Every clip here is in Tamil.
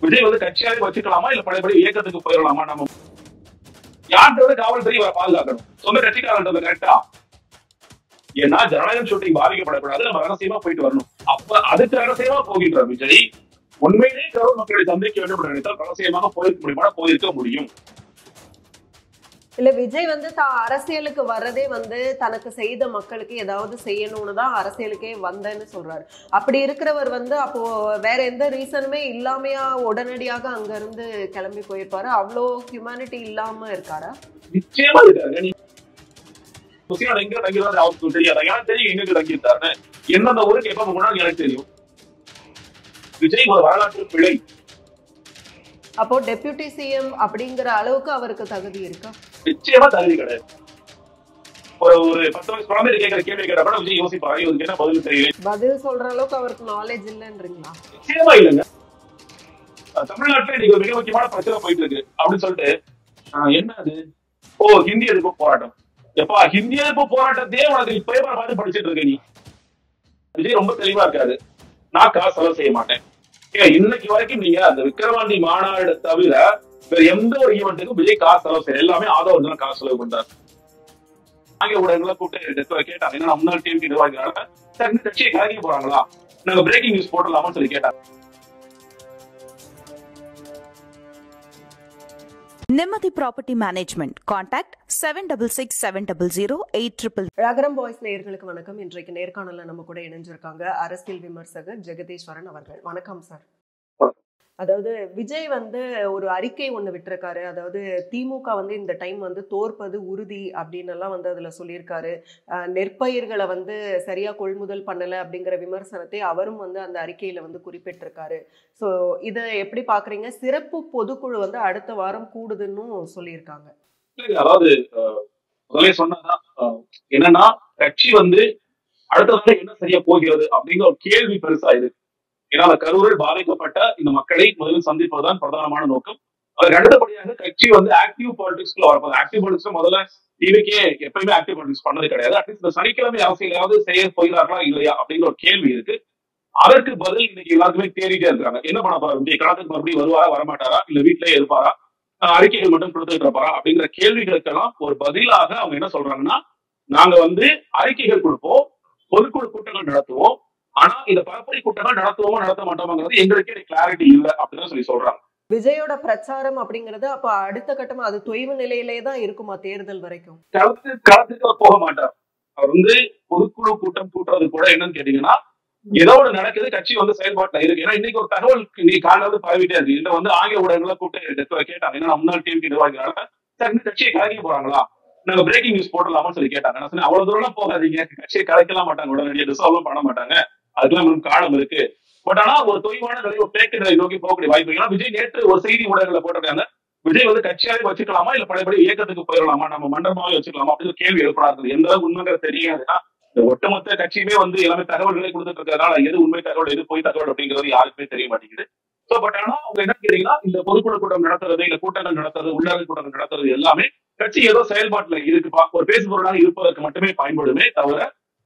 விஜய் வந்து கட்சியாவே வச்சுக்கலாமா இல்ல பழையபடி இயக்கத்துக்கு போயிடலாமா? நம்ம யார்கிட்ட காவல்துறை பாதுகாக்கணும்? சொந்த கட்சிக்காரர்கள் கரெக்டா? ஏன்னா ஜனநாயகம் ஷூட்டிங் பாதிக்கப்படக்கூடாது, நம்ம ரகசியமா போயிட்டு வரணும். அப்ப அதுக்கு ரகசியமா போகின்ற விஜய் உண்மையிலேயே கரூர் மக்களை சந்திக்க வேண்டும் நினைத்தால் ரகசியமாக போயிருக்க முடியுமா? போயிருக்க முடியும். இல்ல விஜய் வந்து தான் அரசியலுக்கு வர்றதே வந்து தனக்கு செய்த மக்களுக்கு ஏதாவது செய்யணும்னு தான் அரசியலுக்கே வந்தேன்னு சொல்றாரு. அப்படி இருக்கிறவர் வந்து அப்போ வேற எந்த ரீசனுமே இல்லாமையா உடனடியாக அங்க இருந்து கிளம்பி போயிருப்பாரு? அவ்வளோ ஹியூமனிட்டி இல்லாம இருக்காரா? நிச்சயமா இருக்காரு. எங்க தங்கியிருந்தாரு அவருக்கு தெரியாது. எனக்கு தெரியும் எங்க தங்கியிருந்தாருன்னு. எந்தெந்த ஊருக்கு எப்ப போனாலும் எனக்கு தெரியும். விஜய் ஒரு வரலாற்று பிழை. அப்போ டெப்யூட்டி சிஎம் அப்படிங்கிற அளவுக்கு அவருக்கு தகுதி இருக்கா? நிச்சயமா தகுதி கிடையாது. ஒரு 10 வயசு குழந்தை கேட்கிற கேள்வி கேட்டா கூட விஜய் யோசிப்பாரு, இவருக்கு என்ன பதில் தெரியல. பதில் சொல்ற அளவுக்கு அவருக்கு நாலேஜ் இல்லைன்றீங்களா? நிச்சயமா இல்லைங்க. தமிழ்நாட்டுல இன்னைக்கு ஒரு மிக முக்கியமான பிரச்சனை போயிட்டு இருக்கு அப்படின்னு சொல்லிட்டு என்ன அது? ஹிந்தி எதிர்ப்பு போராட்டம். எப்பா ஹிந்தி எதிர்ப்பு போராட்டத்தையே உனக்கு இப்பயே பார்த்து படிச்சுட்டு இருக்க நீ. விஜய் ரொம்ப தெளிவா இருக்காரு. நான் காசு செலவு செய்ய மாட்டேன். இன்னைக்கு வரைக்கும் நீங்க அந்த விக்கிரவாண்டி மாநாடு தவிர வேற எந்த ஒரு ஈவெண்ட்டுக்கும் விஜய் காசு செலவு செய்ய எல்லாமே ஆதரவு தான் காசு செலவு பண்றாரு. ஆங்கில ஊடகங்களை கூப்பிட்டு கேட்டாங்க, ஏன்னா முன்னாள் டிவி நிர்வாகிகளால இந்த கட்சியை கலக்கி போறாங்களா, நாங்க பிரேக்கிங் நியூஸ் போடலாமான்னு சொல்லி கேட்டாங்க. Nirmati Property Management. Contact 7667000800. ரகரம் boys நேயர்களுக்கு வணக்கம். இன்றைக்கு நேர்காணல நம்ம கூட இணைஞ்சிருக்காங்க அரசியல் விமர்சகர் ஜெகதீஸ்வரன் அவர்கள். வணக்கம் சார். அதாவது விஜய் வந்து ஒரு அறிக்கை ஒண்ணு விட்டிருக்காரு. அதாவது திமுக வந்து இந்த டைம் வந்து தோற்பது உறுதி அப்படின்னு எல்லாம் வந்து அதுல சொல்லியிருக்காரு. நெற்பயிர்களை வந்து சரியா கொள்முதல் பண்ணல அப்படிங்கிற விமர்சனத்தை அவரும் வந்து அந்த அறிக்கையில வந்து குறிப்பிட்டிருக்காரு. ஸோ இதை எப்படி பாக்குறீங்க? சிறப்பு பொதுக்குழு வந்து அடுத்த வாரம் கூடுதுன்னு சொல்லியிருக்காங்க. அதாவது முதலே சொன்னதான் என்னன்னா, கட்சி வந்து அடுத்த வாரம் என்ன செய்ய போகிறது அப்படிங்கிற ஒரு கேள்வி பெருசா இருக்கு. ஏன்னா அந்த கரூரில் பாதிக்கப்பட்ட இந்த மக்களை முதலில் சந்திப்பதுதான் பிரதானமான நோக்கம். அதுக்கு அடுத்தபடியாக கட்சி வந்து ஆக்டிவ் பாலிடிக்ஸ்ல வரப்போது. ஆக்டிவ் பாலிடிக்ஸ் முதல்ல டிவிக்கே எப்பயுமே ஆக்டிவ் பாலிடிக்ஸ் பண்ணது கிடையாது. அட்லீஸ்ட் இந்த சனிக்கிழமை அரசியலாவது செய்ய போகிறார்களா இல்லையா அப்படிங்கிற ஒரு கேள்வி இருக்கு. அதற்கு பதில் இன்னைக்கு எல்லாருக்குமே தேடிட்டே இருக்காங்க. என்ன பண்ண போறா விஜய்? களத்துக்கு மறுபடியும் வருவாரா, வரமாட்டாரா, இல்ல வீட்டிலேயே இருப்பாரா, அறிக்கைகள் மட்டும் கொடுத்துட்டு இருப்பாரா அப்படிங்கிற கேள்விகளுக்கெல்லாம் ஒரு பதிலாக அவங்க என்ன சொல்றாங்கன்னா, நாங்க வந்து அறிக்கைகள் கொடுப்போம், பொதுக்குழு கூட்டங்கள் நடத்துவோம், ஆனா இந்த பரப்புரை கூட்டங்கள் நடத்துவோமா நடத்த மாட்டோமாங்கிறது எங்களுக்கே கிளாரிட்டி இல்லை அப்படின்னு சொல்லி சொல்றாங்க. விஜயோட பிரச்சாரம் அப்படிங்கிறது அப்ப அடுத்த கட்டமா அது தொய்வு நிலையிலேயே தான் இருக்குமா தேர்தல் வரைக்கும்? களத்துக்கு போக மாட்டார். அவர் வந்து பொதுக்குழு கூட்டம் கூட்டுறது கூட என்னன்னு கேட்டீங்கன்னா, ஏதோ ஒண்ணு நடக்குது, கட்சி வந்து செயல்பாட்டுல இருக்கு. ஏன்னா இன்னைக்கு ஒரு தகவல் நீ காலையில வந்து பரவிட்டே இருக்கு. இதை வந்து ஆங்கில ஊடகங்களை கூப்பிட்டு கேட்டாங்க, ஏன்னா முன்னாள் டிவி நிர்வாகிகளால இந்த கட்சியை கலக்கி போறாங்களா, நாங்க பிரேக்கிங் நியூஸ் போடலாமான்னு சொல்லி கேட்டாங்க. நான் சொன்னேன், அவ்வளவு தூரம் போகாதீங்க, கட்சியை கலைக்கலாம் மாட்டாங்க, உடனடியாக டிசால்வ் பண்ண மாட்டாங்க, அதுக்கெல்லாம் காலம் இருக்கு. பட் ஆனா ஒரு தொய்வான நிலை, ஒரு பேக்கு நிலை நோக்கி போகக்கூடிய வாய்ப்பு. ஏன்னா விஜய் நேற்று ஒரு செய்தி ஊடகங்களை போட்டிருக்காங்க, விஜய் வந்து கட்சியாவே வச்சுக்கலாமா இல்ல பழையபடி இயக்கத்துக்கு போயிடலாமா, நம்ம மண்டலமாவே வச்சுக்கலாமா அப்படின்னு கேள்வி எழுப்படாது. எந்த அளவுக்கு உண்மைங்கிறது தெரியாதுன்னா, இந்த ஒட்டுமொத்த கட்சியுமே வந்து எல்லாமே தகவல்களை கொடுத்துட்டு இருக்கிறதுனால எது உண்மை தகவல் எது பொய் தகவல் அப்படிங்கிறது யாருக்குமே தெரிய மாட்டேங்குது. சோ பட் ஆனா அவங்க என்ன கேட்டீங்கன்னா, இந்த பொதுக்குழு கூட்டம் நடத்துறது, இல்ல கூட்டங்கள் நடத்துறது, உள்ளாட்சி கூட்டங்கள் நடத்துறது எல்லாமே கட்சி ஏதோ செயல்பாட்டுல இருக்குப்பா, ஒரு பேசுபொருளாக இருப்பதற்கு மட்டுமே பயன்படுமே தவிர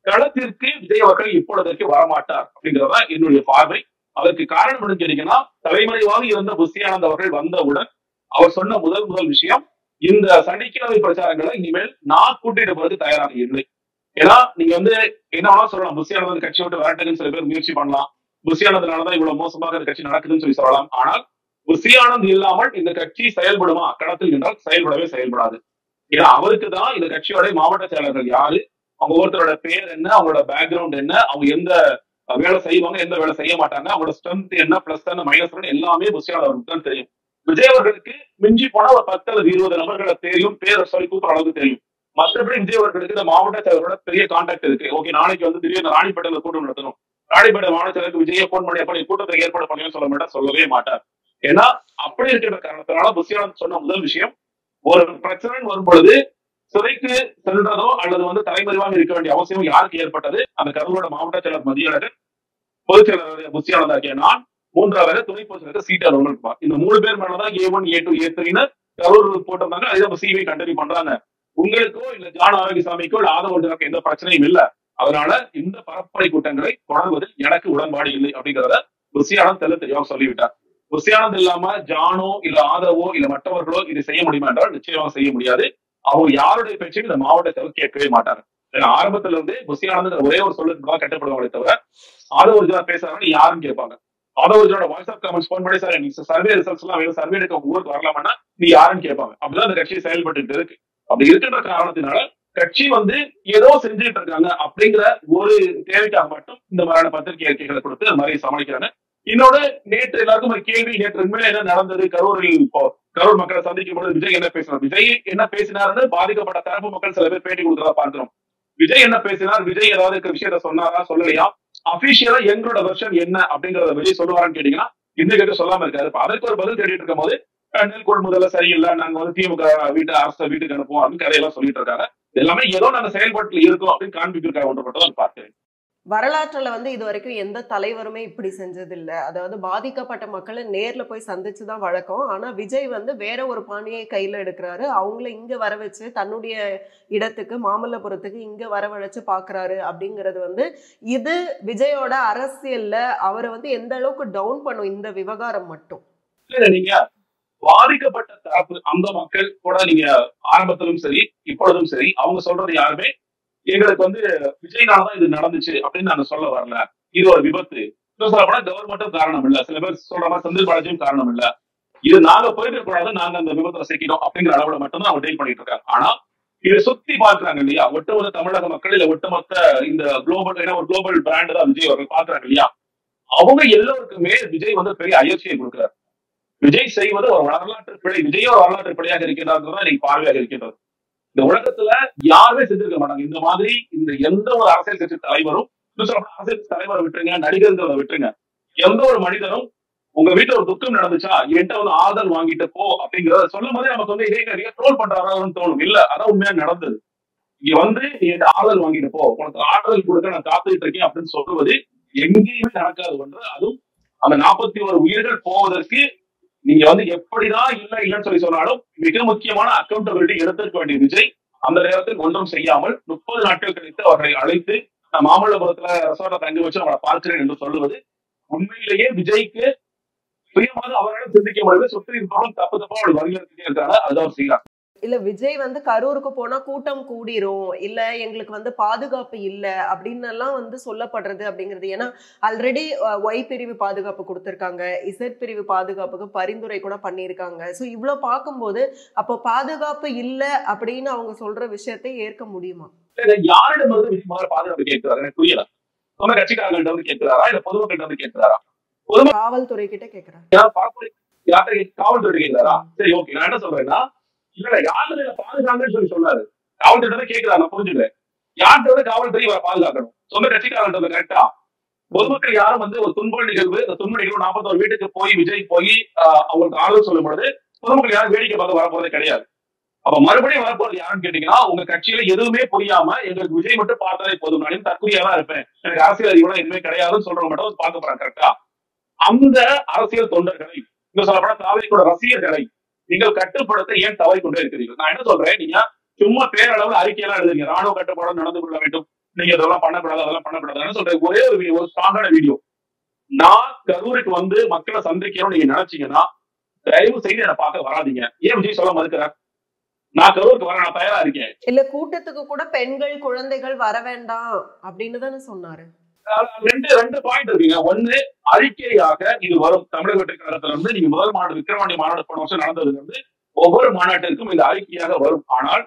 களத்திற்கு விஜய் அவர்கள் இப்பொழுதற்கு வரமாட்டார் அப்படிங்கிறதா என்னுடைய பார்வை. அதற்கு காரணம் என்ன கேட்டீங்கன்னா, தலைமறைவாக இருந்த புஷியானந்த் அவர்கள் வந்தவுடன் அவர் சொன்ன முதல் விஷயம், இந்த சனிக்கிழமை பிரச்சாரங்களை இனிமேல் நான் கூட்டிட்டு தயாராக இல்லை. ஏன்னா நீங்க வந்து என்ன வேணா சொல்லலாம், புஷியானந்த் கட்சி விட்டு வரட்டுன்னு சில பேர் முயற்சி பண்ணலாம், புஷியானந்த்னாலதான் இவ்வளவு மோசமாக இந்த கட்சி நடக்குதுன்னு சொல்லி சொல்லலாம். ஆனால் புஷியானந்த் இல்லாமல் இந்த கட்சி செயல்படுமா களத்தில் என்றால் செயல்படவே செயல்படாது. ஏன்னா அவருக்கு தான் இந்த கட்சியோட மாவட்ட செயலர்கள் யாரு, அவங்க ஒவ்வொருத்தரோட பேர் என்ன, அவங்களோட பேக்ரவுண்ட் என்ன, அவங்க எந்த வேலை செய்வாங்க, எந்த வேலை செய்ய மாட்டாங்க, அவங்களோட ஸ்ட்ரென்த் என்ன, பிளஸ் என்ன, மைனஸ் என்ன, எல்லாமே புஷியானந்த் அவருக்கு தான் தெரியும். விஜய் அவர்களுக்கு மிஞ்சி போனா ஒரு 10 அல்லது 20 நபர்களை தெரியும், பேரை சொல்லி கூப்பிடுற அளவுக்கு தெரியும். மற்றபடி விஜய் அவர்களுக்கு இந்த மாவட்ட செயலரோட பெரிய கான்டாக்ட் இருக்கு. ஓகே, நாளைக்கு வந்து திடீர்னு ராணிப்பேட்டையில கூட்டம் நடத்தணும், ராணிப்பேட்டை மாவட்ட செயலருக்கு விஜயை போன் பண்ணி அப்ப கூட்டத்தை ஏற்பாடு பண்ணுவேன்னு சொல்ல மாட்டா, சொல்லவே மாட்டார். ஏன்னா அப்படி இருக்கிற காரணத்தினால புஷியானந்த் சொன்ன முதல் விஷயம், ஒரு பிரச்சனை வரும் பொழுது சிறைக்கு சென்றதோ அல்லது வந்து தலைமறைவாக இருக்க வேண்டிய அவசியம் யாருக்கு ஏற்பட்டது? அந்த கரூரோட மாவட்ட செயலர் மதியழகன், பொதுச் செயலர் புஷியானந்த் ஆகிய நான், மூன்றாவது துணை பொதுச் செயலர் சீட்டர் இருப்பார். இந்த 3 பேர் மேலதான் A1 A2 A3 கரூர் போட்டிருந்தாங்க. அதை சிவி கண்டினியூ பண்றாங்க. உங்களுக்கோ இல்ல ஜான் ஆரோக்கியசாமிக்கோ இல்ல ஆதரவு எந்த பிரச்சனையும் இல்ல. அதனால இந்த பரப்புரை கூட்டங்களை தொடர்வதில் எனக்கு உடன்பாடு இல்லை அப்படிங்கிறத புஷியானந்த் தெளிவாக சொல்லிவிட்டார். புஷியானந்த் இல்லாம ஜானோ இல்ல ஆதரவோ இல்ல மற்றவர்களோ இது செய்ய முடியுமா என்றால் நிச்சயமாக செய்ய முடியாது. அவங்க யாருடைய பேச்சையும் இந்த மாவட்டத்தை கேட்கவே மாட்டாங்க. ஏன்னா ஆரம்பத்துல இருந்து புஷியானந்த் ஒரே ஒரு சொல்லுக்கு கட்டுப்படுவாங்களே தவிர ஆதவர்ஜனா பேசுறாங்க யாருன்னு கேட்பாங்க. ஆதவர்ஜனோட வாய்ஸ் ஆஃப் கமெண்ட்ஸ் போன் பண்ணி சார் நீங்க சர்வே ரிசல்ட்ஸ் எல்லாம் வேணும், சர்வே எடுக்க ஊருக்கு வரலாம்னா நீ யாருன்னு கேட்பாங்க. அப்படிதான் அந்த கட்சி செயல்பட்டு இருக்கு. அப்படி இருக்கின்ற காரணத்தினால கட்சி ஏதோ செஞ்சுட்டு இருக்காங்க அப்படிங்கிற ஒரு தேவைக்காக மட்டும் இந்த மாதிரியான பத்திரிகை அறிக்கைகளை கொடுத்து அந்த மாதிரி சமாளிக்கிறாங்க. இன்னொரு நேற்று எல்லாருக்கும் ஒரு கேள்வி, நேற்று உண்மையில என்ன நடந்தது, கரூர் மக்களை சந்திக்கும் போது விஜய் என்ன பேசினார், விஜய் என்ன பேசினார்னு பாதிக்கப்பட்ட தரப்பு மக்கள் சில பேர் பேட்டி கொடுக்கிறதா பார்க்கிறோம். விஜய் என்ன பேசினார், விஜய் ஏதாவது விஷயத்த சொன்னாரா சொல்லலையா, அபிஷியலா எங்களோட வெர்ஷன் என்ன அப்படிங்கறத விஜய் சொல்லுவாரான்னு கேட்டீங்கன்னா இன்னும் கேட்டு சொல்லாம இருக்காரு. அதற்கு ஒரு பதில் தேடிட்டு இருக்கும் போது நெல் கொள்முதல சரியில்லை, நாங்க திமுக அரசு வீட்டுக்கு அனுப்புவோம் அப்படின்னு கதையெல்லாம் சொல்லிட்டு இருக்காங்க. எல்லாமே ஏதோ நாங்க செயல்பாட்டில் இருக்கோம் அப்படின்னு காண்பிக்கிறதுக்காக ஒன்று மட்டும் தான் பார்க்கிறேன். வரலாற்றுல இது வரைக்கும் எந்த தலைவருமே இப்படி செஞ்சது இல்ல. அதாவது பாதிக்கப்பட்ட மக்களை நேர்ல போய் சந்திச்சுதான் வழக்கம். ஆனா விஜய் வேற ஒரு பாணியை கையில எடுக்கிறாரு. அவங்கள இங்க வர வச்சு தன்னுடைய இடத்துக்கு மாமல்லபுரத்துக்கு இங்க வரவழைச்சு பாக்குறாரு அப்படிங்கிறது இது விஜயோட அரசியல்ல அவரை எந்த அளவுக்கு டவுன் பண்ணும் இந்த விவகாரம் மட்டும். நீங்க பாதிக்கப்பட்ட தரப்பு அந்த மக்கள் கூட நீங்க ஆரம்பத்திலும் சரி இப்பொழுதும் சரி அவங்க சொல்றது யாருமே எங்களுக்கு விஜய்னாலதான் இது நடந்துச்சு அப்படின்னு நாங்க சொல்ல வரல, இது ஒரு விபத்து, சொல்லப்போனா கவர்மெண்ட்டும் காரணம் இல்ல, சில பேர் சொல்ற மாதிரி செந்தில் பாலாஜியும் காரணம் இல்ல, இது நாங்க போயிட்டு கூடாது, நாங்க அந்த விபத்துல சிக்கணும் அப்படிங்கிற அளவுல மட்டும்தான் அவங்க டீல் பண்ணிட்டு இருக்காங்க. ஆனா இதை சுத்தி பாக்குறாங்க இல்லையா, ஒட்டுமொத்த தமிழக மக்கள் இல்ல ஒட்டுமொத்த இந்த குளோபல் ஒரு குளோபல் பிராண்ட் தான் விஜய் அவர்கள் பாக்குறாங்க இல்லையா, அவங்க எல்லோருக்குமே விஜய் பெரிய அயற்சியை கொடுக்கிறார். விஜய் செய்வது ஒரு வரலாற்று பிழை, விஜய் ஒரு வரலாற்று பிழையாக இருக்கின்றதுதான் இன்னைக்கு பார்வையாக இருக்கின்றது. இந்த உலகத்துல யாருமே செஞ்சிருக்க மாட்டாங்க இந்த மாதிரி. இந்த எந்த ஒரு அரசியல் கட்சி தலைவரும், அரசியல் தலைவரை விட்டுருங்க, நடிகர்களை விட்டுருங்க, எந்த ஒரு மனிதனும் உங்க வீட்டுல ஒரு துக்கம் நடந்துச்சா என்கிட்ட ஆறுதல் வாங்கிட்டு போ அப்படிங்கறத சொல்லும் போதே நமக்கு இதே நிறைய ட்ரோல் பண்றாரான்னு தோணும். இல்ல அதான் உண்மையா நடந்தது. இங்க நீ என்கிட்ட ஆறுதல் வாங்கிட்டு போ, உனக்கு ஆறுதல் கொடுக்க நான் காத்துக்கிட்டு இருக்கேன் அப்படின்னு சொல்லுவது எங்கேயுமே நடக்காது ஒன்று. அதுவும் அந்த 41 உயிர்கள் போவதற்கு நீங்க எப்படிதான் இல்லைன்னு சொல்லி சொன்னாலும் மிக முக்கியமான அக்கௌண்டபிலிட்டி எடுத்துக்க வேண்டிய விஜய் அந்த நேரத்தில் ஒன்றும் செய்யாமல் 30 நாட்கள் கழித்து அவர்களை அழைத்து நான் மாமல்லபுரத்துல ரெசார்ட்டை தங்கி வச்சு அவரை பார்க்கிறேன் என்று சொல்லுவது உண்மையிலேயே விஜய்க்கு சுயமாக அவரால் சிந்திக்க முடியாது. சுற்றி இருப்பவர்கள் தப்பு தப்பா அவர்கள் வலியுறுத்திட்டே இருக்காங்க, அதுதான் செய்யறாங்க. இல்ல விஜய் கரூருக்கு போனா கூட்டம் கூடிரும், இல்ல எங்களுக்கு பாதுகாப்பு இல்ல அப்படின்னு எல்லாம் சொல்லப்படுறது அப்படிங்கிறது. ஏன்னா ஆல்ரெடி ஒய் பிரிவு பாதுகாப்பு கொடுத்திருக்காங்க, இசட் பிரிவு பாதுகாப்புக்கு பரிந்துரை கூட பண்ணியிருக்காங்க. ஸோ இவ்வளவு பார்க்கும்போது அப்போ பாதுகாப்பு இல்ல அப்படின்னு அவங்க சொல்ற விஷயத்தை ஏற்க முடியுமா? யாரிடம் பாதுகாப்பு கேட்கிறாரு எனக்கு புரியல. சொன்ன கட்சிக்காரர்கள்ட்ட கேட்கிறாரா இல்ல பொதுமக்கள்கிட்ட கேட்கிறாரா? காவல்துறை கிட்ட கேட்கிறாரு. காவல்துறை கேட்கிறாரா? சரி ஓகே, நான் என்ன சொல்றேன்னா இல்ல யாரு பாதுகாங்கன்னு சொல்லி சொன்னாரு, காவல்துறை கேட்கிறாரு, நான் புரிஞ்சுக்கிறேன். யார்கிட்ட காவல்துறை பாதுகாக்கணும்? சொந்த கட்சிக்காரர்கள் கரெக்டா? பொதுமக்கள் யாரும் ஒரு துன்ப நிகழ்வு, அந்த துன்ப நிகழ்வு 41 வீட்டுக்கு போய் விஜய் போய் அவங்களுக்கு ஆளுநர் சொல்லும் பொழுது பொதுமக்கள் யாரும் வேடிக்கை பார்க்க வரப்போறதே கிடையாது. அப்ப மறுபடியும் வரப்போறது யாருன்னு கேட்டீங்கன்னா உங்க கட்சியில எதுவுமே புரியாம எங்களுக்கு விஜய் மட்டும் பார்த்தாலே போதும், நான் தற்கொலையாதான் இருப்பேன், எனக்கு அரசியல் அறிவுலாம் எதுவுமே கிடையாதுன்னு சொல்றவங்க மட்டும் பார்க்க போறாங்க. கரெக்டா? அந்த அரசியல் தொண்டர்களை இன்னும் சொல்லப்பட தாவரிக்கூட ரசிகர்களை நீங்கள் கட்டுப்படுத்த ஏன் தவறி கொண்டே இருக்கிறீர்கள்? நான் என்ன சொல்றேன், நீங்க சும்மா பேரளவுல அறிக்கையெல்லாம் எழுதுறீங்க, ராணுவ கட்டுப்பாடு நடந்து கொள்ள வேண்டும், நீங்க இதெல்லாம் பண்ணக்கூடாது அதெல்லாம் பண்ணக்கூடாது சொல்றேன். ஒரே ஒரு வீடியோ, ஒரு ஸ்ட்ராங்கான வீடியோ, நான் கரூருக்கு மக்களை சந்திக்கணும்னு நீங்க நினைச்சீங்கன்னா தயவு செய்து என்ன பார்க்க வராதீங்க. ஏன் விஜய் சொல்ல மறுக்கிறார்? நான் கரூருக்கு வர நான் தயாரா இருக்கேன். இல்ல கூட்டத்துக்கு கூட பெண்கள் குழந்தைகள் வர வேண்டாம் அப்படின்னு தானே சொன்னாரு. ரெண்டு பாயிண்ட் இருக்குங்க. ஒண்ணு, அறிக்கையாக இது வரும். தமிழக வெற்றி கழகத்துல நீங்க முதல் மாநாடு விக்கிரவாண்டி மாநாடு போன வருஷம் நடந்தது ஒவ்வொரு மாநாட்டிற்கும் இந்த அறிக்கையாக வரும். ஆனால்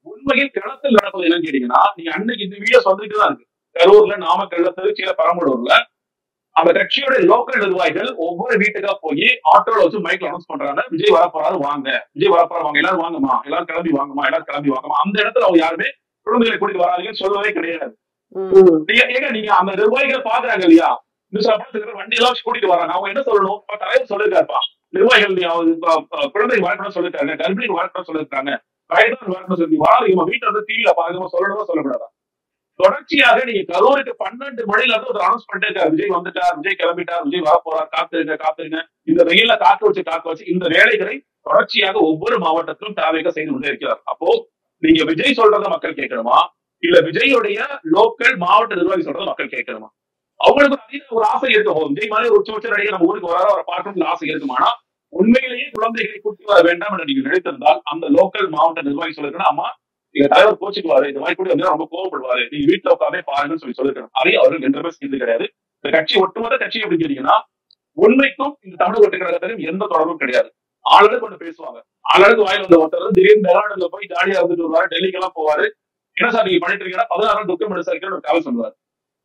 உண்மையில் களத்தில் நடப்பது என்னன்னு கேட்டீங்கன்னா, நீங்க அன்னைக்கு இந்த வீடியோ வந்துட்டு தான் இருக்கு. கரூர்ல, நாமக்கல்ல, திருச்சியில, பெரம்பலூர்ல அந்த கட்சியோட லோக்கல் நிர்வாகிகள் ஒவ்வொரு வீட்டுக்கா போய் ஆட்டோல வச்சு மைக்ல அனௌன்ஸ் பண்றாங்க, விஜய் வரப்போறாரு வாங்க, விஜய் வரப்போறாரு வாங்க, எல்லாரும் வாங்கம்மா, எல்லாரும் கிளம்பி வாங்கம்மா, எல்லாரும் கிளம்பி வாங்கம்மா. அந்த இடத்துல அவங்க யாருமே குழந்தைகளை கூட்டிட்டு வராதுன்னு சொல்லவே கிடையாது. ஏங்க நீங்க அந்த நிர்வாகிகள் பாக்குறாங்க இல்லையா, வண்டி எல்லாம் கூட்டிட்டு வராங்க, அவங்க என்ன சொல்லணும்? தலைவர் சொல்லிருக்காருப்பா, நிர்வாகிகள் குழந்தை வளர்க்கணும் சொல்லிருக்காங்க, கர்ப்பிணி வளர்க்கணும் சொல்லிருக்காங்க, வயதான வளர்க்கணும் சொல்லி வாங்க வீட்டுல டிவியில பாருங்க, சொல்லணுமா சொல்லக்கூடாதா? தொடர்ச்சியாக நீங்க கரூருக்கு 12 மணில ஒரு அனௌன்ஸ் பண்ணிட்டே இருக்காரு, விஜய் வந்துட்டார், விஜய் கிளம்பிட்டார், விஜய் வரப்போறார், காத்துருங்க. இந்த வெயில காக்க வச்சு இந்த வேலைகளை தொடர்ச்சியாக ஒவ்வொரு மாவட்டத்திலும் தேவையாக செய்து கொண்டே இருக்கிறார். அப்போ நீங்க விஜய் சொல்றத மக்கள் கேட்கணுமா, இல்ல விஜயோடைய லோக்கல் மாவட்ட நிர்வாகி சொல்றத மக்கள் கேட்கணுமா? அவங்களுக்கு அதிக ஒரு ஆசை இருக்கும். விஜய் மாதிரி ஒரு உச்ச நடிகர் நம்ம ஊருக்கு வர அவரை பார்க்கணும்னு ஆசை இருக்கும். ஆனா உண்மையிலேயே குழந்தைகளை கூட்டி வர வேண்டாம் என்று நீங்க நினைத்திருந்தால் அந்த லோக்கல் மாவட்ட நிர்வாகி சொல்லிருக்கணும், ஆமா எங்க தலைவர் கோச்சுக்குவாரு, இந்த மாதிரி கூட வந்து ரொம்ப கோவப்படுவாரு, நீங்க வீட்டுல உட்காந்தே பாருங்கன்னு சொல்லிருக்கணும். அதை அவர்கள் என்றுமே செய்து கிடையாது. இந்த கட்சி ஒட்டுமொத்த கட்சி எப்படி கேட்டீங்கன்னா உண்மைக்கும் இந்த தமிழ் வெற்றி கழகத்திலும் எந்த தொடர்பும் கிடையாது. ஆளுநருக்கு ஒன்று பேசுவாங்க, ஆளுநருக்கு வாயில் வந்த ஒருத்தர் திடீர்னு டெலாடுல போய் ஜாலியா இருந்துட்டு வருவாரு, டெல்லிக்கு எல்லாம் போவாரு. என்ன சார் நீங்க பண்ணிட்டு இருக்கீங்கன்னா 16 டாக்குமெண்ட் விசாரிக்கணும்னு ஒரு கவலை சொல்லுவார்.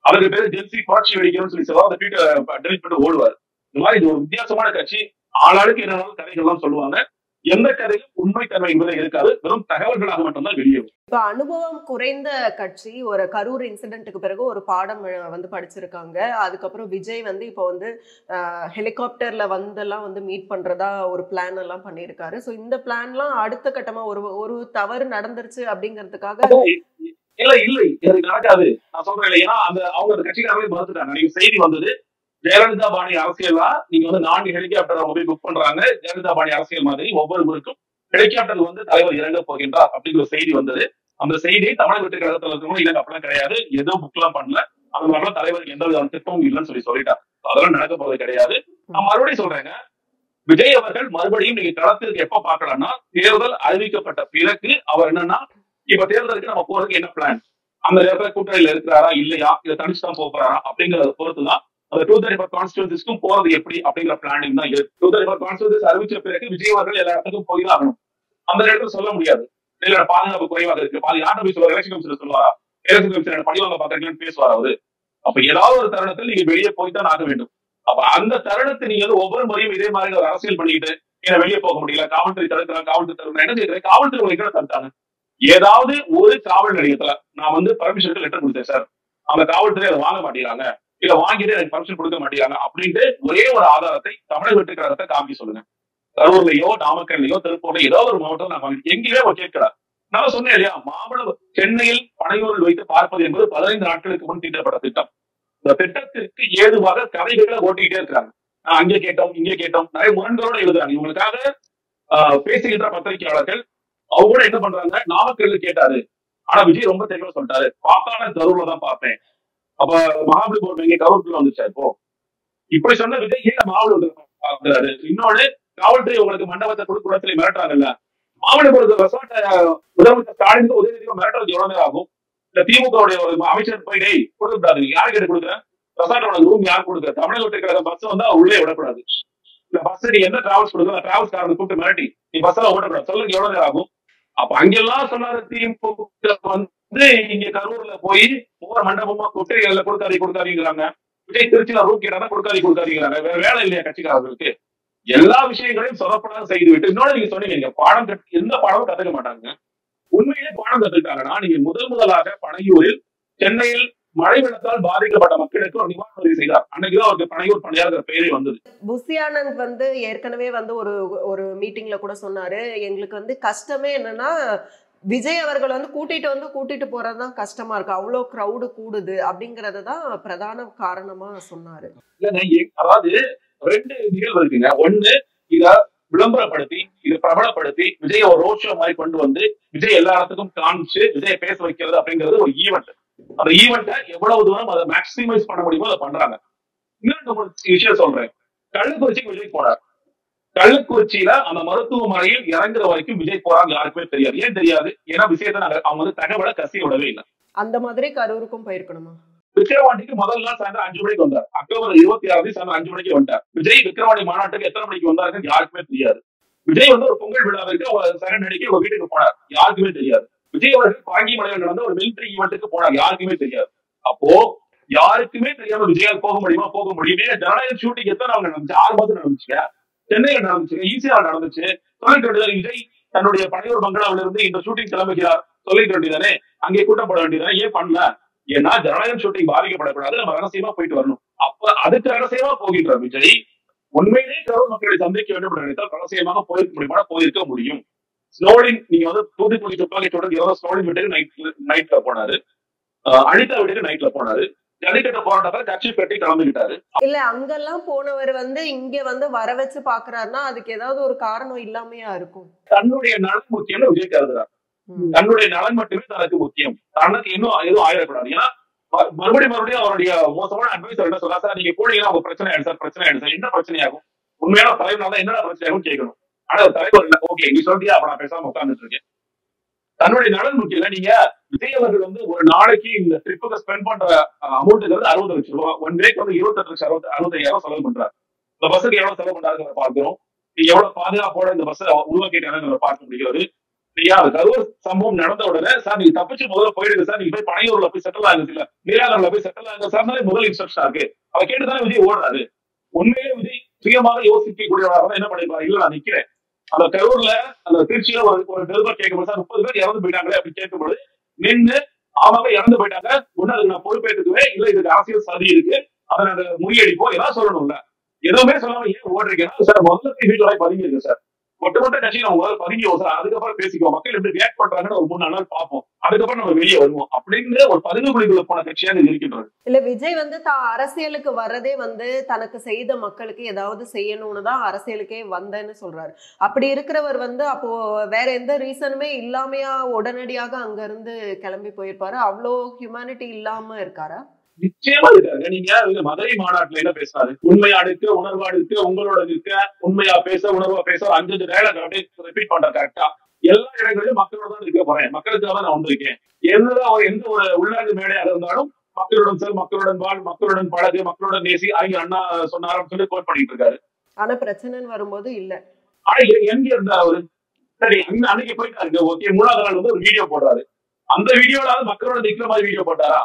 அதுக்கு பேரு ஜென்சி புரட்சி வெடிக்கணும்னு சொல்லி சொல்லுவாங்க. அந்த ட்வீட்டை டெலிட் பண்ணி ஓடுவார். இந்த மாதிரி இது ஒரு வித்தியாசமான கட்சி. ஆளாளுக்கு என்ன கதைகள் எல்லாம் சொல்லுவாங்க. எந்த கதையும் உண்மைத்தன்மை என்பதை இருக்காது, வெறும் தகவல்களாக மட்டும்தான் வெளியே. இப்ப அனுபவம் குறைந்த கட்சி ஒரு கரூர் இன்சிடென்ட்டுக்கு பிறகு ஒரு பாடம் வந்து படிச்சிருக்காங்க. அதுக்கப்புறம் விஜய் வந்து இப்போ வந்து ஹெலிகாப்டர்ல வந்தெல்லாம் வந்து மீட் பண்றதா ஒரு பிளான் எல்லாம் பண்ணியிருக்காரு. ஸோ இந்த பிளான்லாம் அடுத்த கட்டமா ஒரு தவறு நடந்துருச்சு அப்படிங்கிறதுக்காக இல்ல இல்லை எனக்கு நடக்காது நான் சொல்றேன். இல்லையா அந்த அவங்க கட்சிக்காரங்களே மறுத்துட்டாங்க. நீங்க செய்தி வந்தது ஜெயலலிதா பாணி அரசியலா நீங்க வந்து 4 ஹெலிகாப்டர் அவங்க போய் புக் பண்றாங்க. ஜெயலலிதா பாணி அரசியல் மாதிரி ஒவ்வொரு ஊருக்கும் ஹெலிகாப்டர் வந்து தலைவர் இறங்க போகின்றார் அப்படிங்கிற செய்தி வந்தது. அந்த செய்தியை தமிழக வெற்றி கழகத்தில் இருக்கவங்க இல்லைங்க அப்படிலாம் கிடையாது, ஏதோ புக் எல்லாம் பண்ணல, அந்த மாதிரிலாம் தலைவருக்கு எந்த வித திட்டமும் இல்லைன்னு சொல்லிட்டார். அதெல்லாம் நடக்க போறது கிடையாது. நான் மறுபடியும் சொல்றேங்க, விஜய் அவர்கள் மறுபடியும் நீங்க களத்திற்கு எப்ப பாக்கலாம்னா தேர்தல் அறிவிக்கப்பட்ட பிறகு அவர் என்னன்னா இப்ப தேர்தலுக்கு நம்ம போறதுக்கு என்ன பிளான், அந்த நேரத்தில் கூட்டணியில இருக்கிறாரா இல்லையா, இதை தனிச்சு தான் போறாரா அப்படிங்கறத பொறுத்துதான் அந்த 234 கான்ஸ்டிட்யூன்சிஸ்க்கும் போறது எப்படி அப்படிங்கிற பிளானிங் தான் இருக்கு. 234 கான்ஸ்டிட்யூன்சிஸ் அறிவிச்ச பிறகு விஜய் அவர்கள் எல்லா இடத்துக்கும் போய் தான் ஆகணும். அந்த நேரத்தில் சொல்ல முடியாது இல்ல பாதுகாப்பு குறைவாக இருக்கு, யார்ட்ட போய் சொல்லுவார், எலெக்ஷன் கமிஷன் சொல்லுவாரா, எலெக்ஷன் கமிஷன் பழிவாங்க பாக்குறீங்கன்னு பேசுவார் அவரு. அப்ப ஏதாவது ஒரு தருணத்தில் நீங்க வெளியே போய்தான் ஆக வேண்டும். அப்ப அந்த தருணத்தை நீங்க வந்து ஒவ்வொரு முறையும் இதே மாதிரி ஒரு அரசியல் பண்ணிக்கிட்டு ஏன்னா வெளியே போக முடியல, காவல்துறை தடுக்கிறாங்க, காவல்துறை தடுக்கிறேன் என்ன செய்யறேன், காவல்துறை உங்களுக்கு தடுத்தாங்க. ஏதாவது ஒரு காவல் நிலையத்துல நான் வந்து பர்மிஷனுக்கு லெட்டர் கொடுத்தேன் சார், அந்த காவல்துறை அதை வாங்க மாட்டேங்கிறாங்க, இல்ல வாங்கிட்டு எனக்கு பர்மிஷன் கொடுக்க மாட்டேங்கிறாங்க அப்படின்ட்டு ஒரே ஒரு ஆதாரத்தை தமிழக வெற்றி கழகத்தை காமிக்க சொல்லுங்க. கரூர்லயோ நாமக்கல்லையோ திருப்பூர்ல ஏதோ ஒரு மாவட்டம் நான் எங்கேயுமே கேட்கல. நான் சொன்னேன் இல்லையா, மாம்பழம் சென்னையில் பனையூரில் வைத்து பார்ப்பது என்பது 15 நாட்களுக்கு முன் தீட்டப்பட்ட திட்டம். இந்த திட்டத்திற்கு ஏதுவாக கதைகளை ஓட்டிக்கிட்டே இருக்கிறாங்க. அங்கே கேட்டோம் இங்கே கேட்டோம் நிறைய முரண்களோட எழுதுறாங்க. இவங்களுக்காக பேசுகின்ற பத்திரிகையாளர்கள் அவங்க கூட என்ன பண்றாங்க, நாமக்கல்ல கேட்டாரு ஆனா விஜய் ரொம்ப தெளிவா சொல்லிட்டாரு, பார்த்தா நான் கரூர்ல தான் பார்த்தேன். அப்ப மகாபலிபுரம் எங்க கரூருக்குள்ள வந்துச்சா இப்போ இப்படி சொன்ன விஜய் ஏன் மகாபலிபுரம் பார்க்கிறாரு. இன்னொன்னு காவல்துறை உங்களுக்கு மண்டபத்தை கொடுக்குறதுல மிரட்டுறாங்கல்ல, மகாபலிபுரத்து ரெசார்ட் முதலமைச்சர் ஸ்டாலினுக்கு உதயநிதிக்கு மிரட்டுறது எவ்வளவு நேரம் ஆகும்? இந்த திமுகவுடைய ஒரு அமைச்சர் போய் டேய் கொடுக்கக்கூடாது, யாரு கிட்ட கொடுக்குறேன், ரெசார்ட் ரூம் யார் கொடுக்குற, தமிழக வெற்றி கழகம் பஸ் வந்தா உள்ளே விடக்கூடாது, இல்ல பஸ் நீ என்ன டிராவல்ஸ் கொடுக்குற டிராவல்ஸ் காரனை கூப்பிட்டு மிரட்டி நீ பஸ்ல ஓடக்கூடாது, சொல்லுங்க எவ்வளவு நேரம் ஆகும்? அப்ப அங்கெல்லாம் சொன்னாரு திமுக வந்து இங்க கரூர்ல போய் ஒவ்வொரு மண்டபமா கூப்பிட்டு கொடுக்காதீங்கிறாங்க. விஜய் திருச்சியில ரூம் கேட்டா கொடுக்காதீங்கிறாங்க. வேற வேலை இல்லையா கட்சிக்காரர்களுக்கு? எல்லா விஷயங்களையும் சொதப்படாத செய்து விட்டு இன்னொன்னு நீங்க சொன்னீங்க, நீங்க பாடம் எந்த பாடமும் கத்துக்க மாட்டாங்க. உண்மையிலே பாடம் கத்துக்கிட்டாங்கன்னா நீங்க முதலாக பனையூரில் சென்னையில் மழை வெள்ளத்தால் பாதிக்கப்பட்ட மக்களுக்கு ஒரு நிவாரண உதவி செய்தார். அன்னைக்குதான் அவருக்கு பனையூர் பணியாளர் பெயரே வந்தது. புஷி ஆனந்த் வந்து ஏற்கனவே வந்து ஒரு மீட்டிங்ல கூட சொன்னாரு, எங்களுக்கு வந்து கஷ்டமே என்னன்னா விஜய் அவர்கள் வந்து கூட்டிட்டு போறதுதான் கஷ்டமா இருக்கு, அவ்வளவு கிரௌடு கூடுது அப்படிங்கறதுதான் பிரதான காரணமா சொன்னாரு. அதாவது 2 நிகழ்வு இருக்குங்க. ஒண்ணு இத விளம்பரப்படுத்தி இதை பிரபலப்படுத்தி விஜய் ஒரு ரோட் ஷோ மாதிரி கொண்டு வந்து விஜய் எல்லா இடத்துக்கும் காமிச்சு விஜய பேச வைக்கிறது அப்படிங்கிறது ஒரு ஈவெண்ட். அந்த ஈவெண்ட்டை எவ்வளவு தூரம் அதை மேக்சிமைஸ் பண்ண முடியுமோ அதை பண்றாங்க. இன்னொரு விஷயம் சொல்றேன், கள்ளக்குறிச்சிக்கு விஜய் போனார். கள்ளக்குறிச்சியில அந்த மருத்துவமனையில் இறங்குற வரைக்கும் விஜய் போறாங்க யாருக்குமே தெரியாது. ஏன் தெரியாது? ஏன்னா விஷயத்த அவங்க வந்து தகவலை கசிய விடவே இல்லை. அந்த மாதிரி கரூருக்கும் போயிருக்கணுமா? விக்கிரவாண்டிக்கு முதல் நாள் சாயந்தரம் 5 மணிக்கு வந்தார். அக்டோபர் 26 சாயந்தரம் 5 மணிக்கு வந்தார். விஜய் விக்கிரவாண்டி மாநாட்டுக்கு எத்தனை மணிக்கு வந்தாருன்னு யாருக்குமே தெரியாது. விஜய் வந்து ஒரு பொங்கல் விழாவிற்கு சரண் அடிக்க ஒரு வீட்டுக்கு போனார், யாருக்குமே தெரியாது. விஜய் அவர்கள் பாங்கிமலையில் நடந்த ஒரு மிலிட்டரி ஈவெண்ட்டுக்கு போனார், யாருக்குமே தெரியாது. அப்போ யாருக்குமே தெரியாம விஜயால் போக முடியுமே. ஜனநாயக ஷூட்டிங் எத்தனை நாள் நடந்துச்சு? 6 மாதம் நடந்துச்சுங்க. சென்னையில நடந்துச்சு, ஈசிஆர் நடந்துச்சு. சொல்லிட்டு வேண்டியதானே விஜய் தன்னுடைய பனையூர் பங்களாவில இருந்து இந்த ஷூட்டிங் கிளம்புகிறார், சொல்லிட்டு வேண்டியதானே, அங்கே கூட்டம் போட வேண்டியதானே. ஏன் பண்ணல? ஏன்னா ஜனநாயக ஷூட்டிங் பாதிக்கப்படக்கூடாது, நம்ம ரகசியமா போயிட்டு வரணும். அப்ப அதுக்கு ரகசியமா போகின்ற விஜய் உண்மையிலேயே கரூர் மக்களை சந்திக்க வேண்டும் என்று நினைத்தால் ரகசியமாக போயிருக்க முடியுமா? போயிருக்க முடியும். ஸ்னோலின் நீங்க வந்து தூத்துக்குடி துப்பாக்கி தொடர்ந்து ஸ்னோலின் வீட்டுக்கு நைட்ல போனாரு, அனிதா வீட்டுக்கு நைட்ல போனாரு, ஜல்லிக்கட்டு போராட்டத்தை கட்சி பெட்டி கலந்துகிட்டாரு. இல்ல அங்கெல்லாம் போனவர் வந்து இங்க வந்து வர வச்சு பாக்குறாருன்னா அதுக்கு ஏதாவது ஒரு காரணம் இல்லாமையா இருக்கும். தன்னுடைய நலன் முக்கியம்னு விஜய் கருதுறாரு. தன்னுடைய நலன் மட்டுமே தனக்கு முக்கியம், தனக்கு இன்னும் எதுவும் ஆயிடக்கூடாது. ஏன்னா மறுபடியும் அவருடைய மோசமான அட்வைசர் என்ன சொல்றா, சார் நீங்க போனீங்கன்னா உங்க பிரச்சனை ஆயிடும் சார், பிரச்சனை ஆயிடும் சார். என்ன பிரச்சனையாகும்? உண்மையான தலைவனால என்னடா பிரச்சனையாகும் கேட்கணும். ஆனா தலைவர் இல்ல, ஓகே நீ சொல்றியா, அப்ப நான் பேசாம உட்கார்ந்துட்டு இருக்கேன். தன்னுடைய நலன் முக்கியம் இல்ல. நீங்க விஜய் அவர்கள் வந்து ஒரு நாளைக்கு இந்த ட்ரிப்புக்கு ஸ்பெண்ட் பண்ற அமௌண்ட்ங்கிறது 60 லட்சம் ரூபாய். ஒன் டேக்கு வந்து 28 லட்சம் 65,000 செலவு பண்றாரு. இந்த பஸ்ஸுக்கு எவ்வளவு செலவு பண்றாருங்கிறத பார்க்கிறோம். நீங்க எவ்வளவு பாதுகாப்போட இந்த பஸ்ஸை உருவாக்கிட்டாருங்கிறத பார்க்க முடிகிறது. நீங்க அது கரூர் சம்பவம் நடந்த உடனே சார் நீங்க தப்பிச்சு முதல்ல போயிடுங்க சார், நீங்க போய் பனையூர்ல போய் செட்டில் ஆகுது இல்ல, நீராகர்ல போய் செட்டில் ஆகுங்க சார், முதல் இன்ஸ்ட்ரக்ஷன் இருக்கு. அவ கேட்டுதானே விஜய் ஓடுறாரு. உண்மையே விஜய் சுயமாக யோசிக்கக்கூடியவராக என்ன பண்ணிருப்பாரு, இல்ல நான் நிக்கிறேன் அந்த கரூர்ல அந்த திருச்சியில ஒரு நிருபர் கேட்கும்போது சார் 30 பேர் இறந்து போயிட்டாங்களே அப்படின்னு கேட்கும்போது நின்று அவங்க இறந்து போயிட்டாங்க, ஒண்ணு அதுக்கு நான் பொறுப்பேற்றுக்குவேன், இல்ல இதுக்கு அரசியல் சதி இருக்கு, அதை நாங்க முறியடிப்போம், ஏதாவது சொல்லணும்ல. எதுவுமே சொல்லாம ஏன் ஓடுறீங்கன்னா சார் முதல்ல வீட்டுல பதுங்கி இருக்கு சார், ஒட்டுமொத்த கட்சி நம்ம முதல்ல பதுங்கிவோம் சார், அதுக்கப்புறம் பேசிக்குவோம், மக்கள் எப்படி ரியாக்ட் பண்றாங்கன்னு ஒரு 3-4 நாள் பார்ப்போம், அதுக்கப்புறம் நம்ம வெளியே வருவோம் அப்படின்னு ஒரு பதுங்கு குழிக்குள்ள போன கட்சியாக இருக்கின்றது. இல்ல விஜய் வந்து தான் அரசியலுக்கு வர்றதே வந்து தனக்கு செய்த மக்களுக்கு ஏதாவது செய்யணும்னு தான் அரசியலுக்கே வந்தேன்னு சொல்றாரு. அப்படி இருக்கிறவர் வந்து அப்போ வேற எந்த ரீசனுமே இல்லாமையா உடனடியாக அங்க இருந்து கிளம்பி போயிருப்பாரு? அவ்வளோ ஹியூமனிட்டி இல்லாம இருக்காரா? நிச்சயமா இருக்காரு. நீங்க மதுரை மாநாட்டுல என்ன பேசுறாரு, உண்மையா அடுக்கு உணர்வா அடுக்கு உங்களோட இருக்க, உண்மையா பேச உணர்வா பேச 5 டைலாக் அப்படியே ரிப்பீட் பண்ற கரெக்டா. எல்லா இடங்களிலும் மக்களோட தான் இருக்க போறேன், மக்களுக்காக தான் நான் வந்திருக்கேன். என்னதான் அவர் எந்த ஒரு உள்ளாண்டு மேடையாக இருந்தாலும் மக்களுடன் செல், மக்களுடன் வாழ், மக்களுடன் பழகு, மக்களுடன் நேசி, அறிஞர் அண்ணா சொன்னாரும் சொல்லி கோட் பண்ணிட்டு இருக்காரு. ஆனா பிரச்சனைன்னு வரும்போது இல்ல. ஆனா எங்க இருந்தார் அவரு? சரி அன்னைக்கு போயிட்டாரு, ஓகே. 3வது நாள் வந்து ஒரு வீடியோ போடுறாரு. அந்த வீடியோல மக்களோட நிக்கிற மாதிரி வீடியோ போட்டாரா?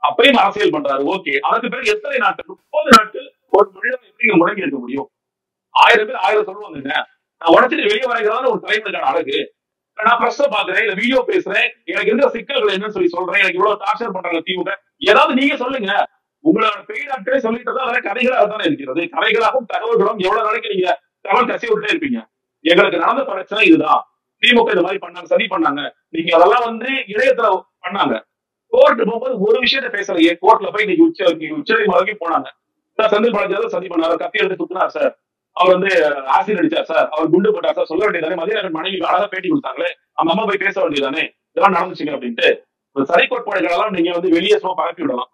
அப்பயும் அரசியல் பண்றாரு, ஓகே. அதுக்கு பிறகு எத்தனை நாட்கள், 30 நாட்கள் ஒரு மனிதன் எப்படி முடங்கி இருக்க முடியும்? 1000 பேர் 1000 சொல்லுவாங்க. நான் உடச்சிட்டு வெளியே வரைக்கிறதால ஒரு தலைவனுக்கான அழகு. நான் பிரஸ் பாக்குறேன், இல்ல வீடியோ பேசுறேன், எனக்கு எந்த சிக்கல்கள் என்னன்னு சொல்றேன், எனக்கு இவ்வளவு டார்ச்சர் பண்றாங்க திமுக, ஏதாவது நீங்க சொல்லுங்க. உங்களோட பெய்ட் ஆட்களே சொல்லிட்டு தான் அதெல்லாம் கதைகளாக தானே இருக்கிறது. கதைகளாகவும் தகவல்களும் எவ்வளவு நாளைக்கு நீங்க தகவல் கசி விட்டே இருப்பீங்க. எங்களுக்கு நடந்த பிரச்சனை இதுதான், திமுக இந்த மாதிரி பண்ணாங்க, சரி பண்ணாங்க, நீங்க அதெல்லாம் வந்து இணையத்துல பண்ணாங்க. கோர்ட் போகும்போது ஒரு விஷயத்த பேசலையே, கோர்ட்ல போய் இன்னைக்கு உச்சநீதிமன்றம் போனாங்க. சார் செந்தில் பாலாஜி சதி பண்ணாரு, கத்தி எடுத்து சுத்தினார் சார், அவர் வந்து ஆசிட் அடிச்சார் சார், அவர் குண்டு போட்டார் சார், சொல்ல வேண்டியதானே. மதியம் மனைவி அழகா பேட்டி கொடுத்தாங்களே, அந்த அம்மா போய் பேச வேண்டியதானே, இதெல்லாம் நடந்துச்சுங்க அப்படின்ட்டு. சரி கோட்பாடுகள் எல்லாம் நீங்க வந்து வெளியே சும்மா பரப்பி விடலாம்.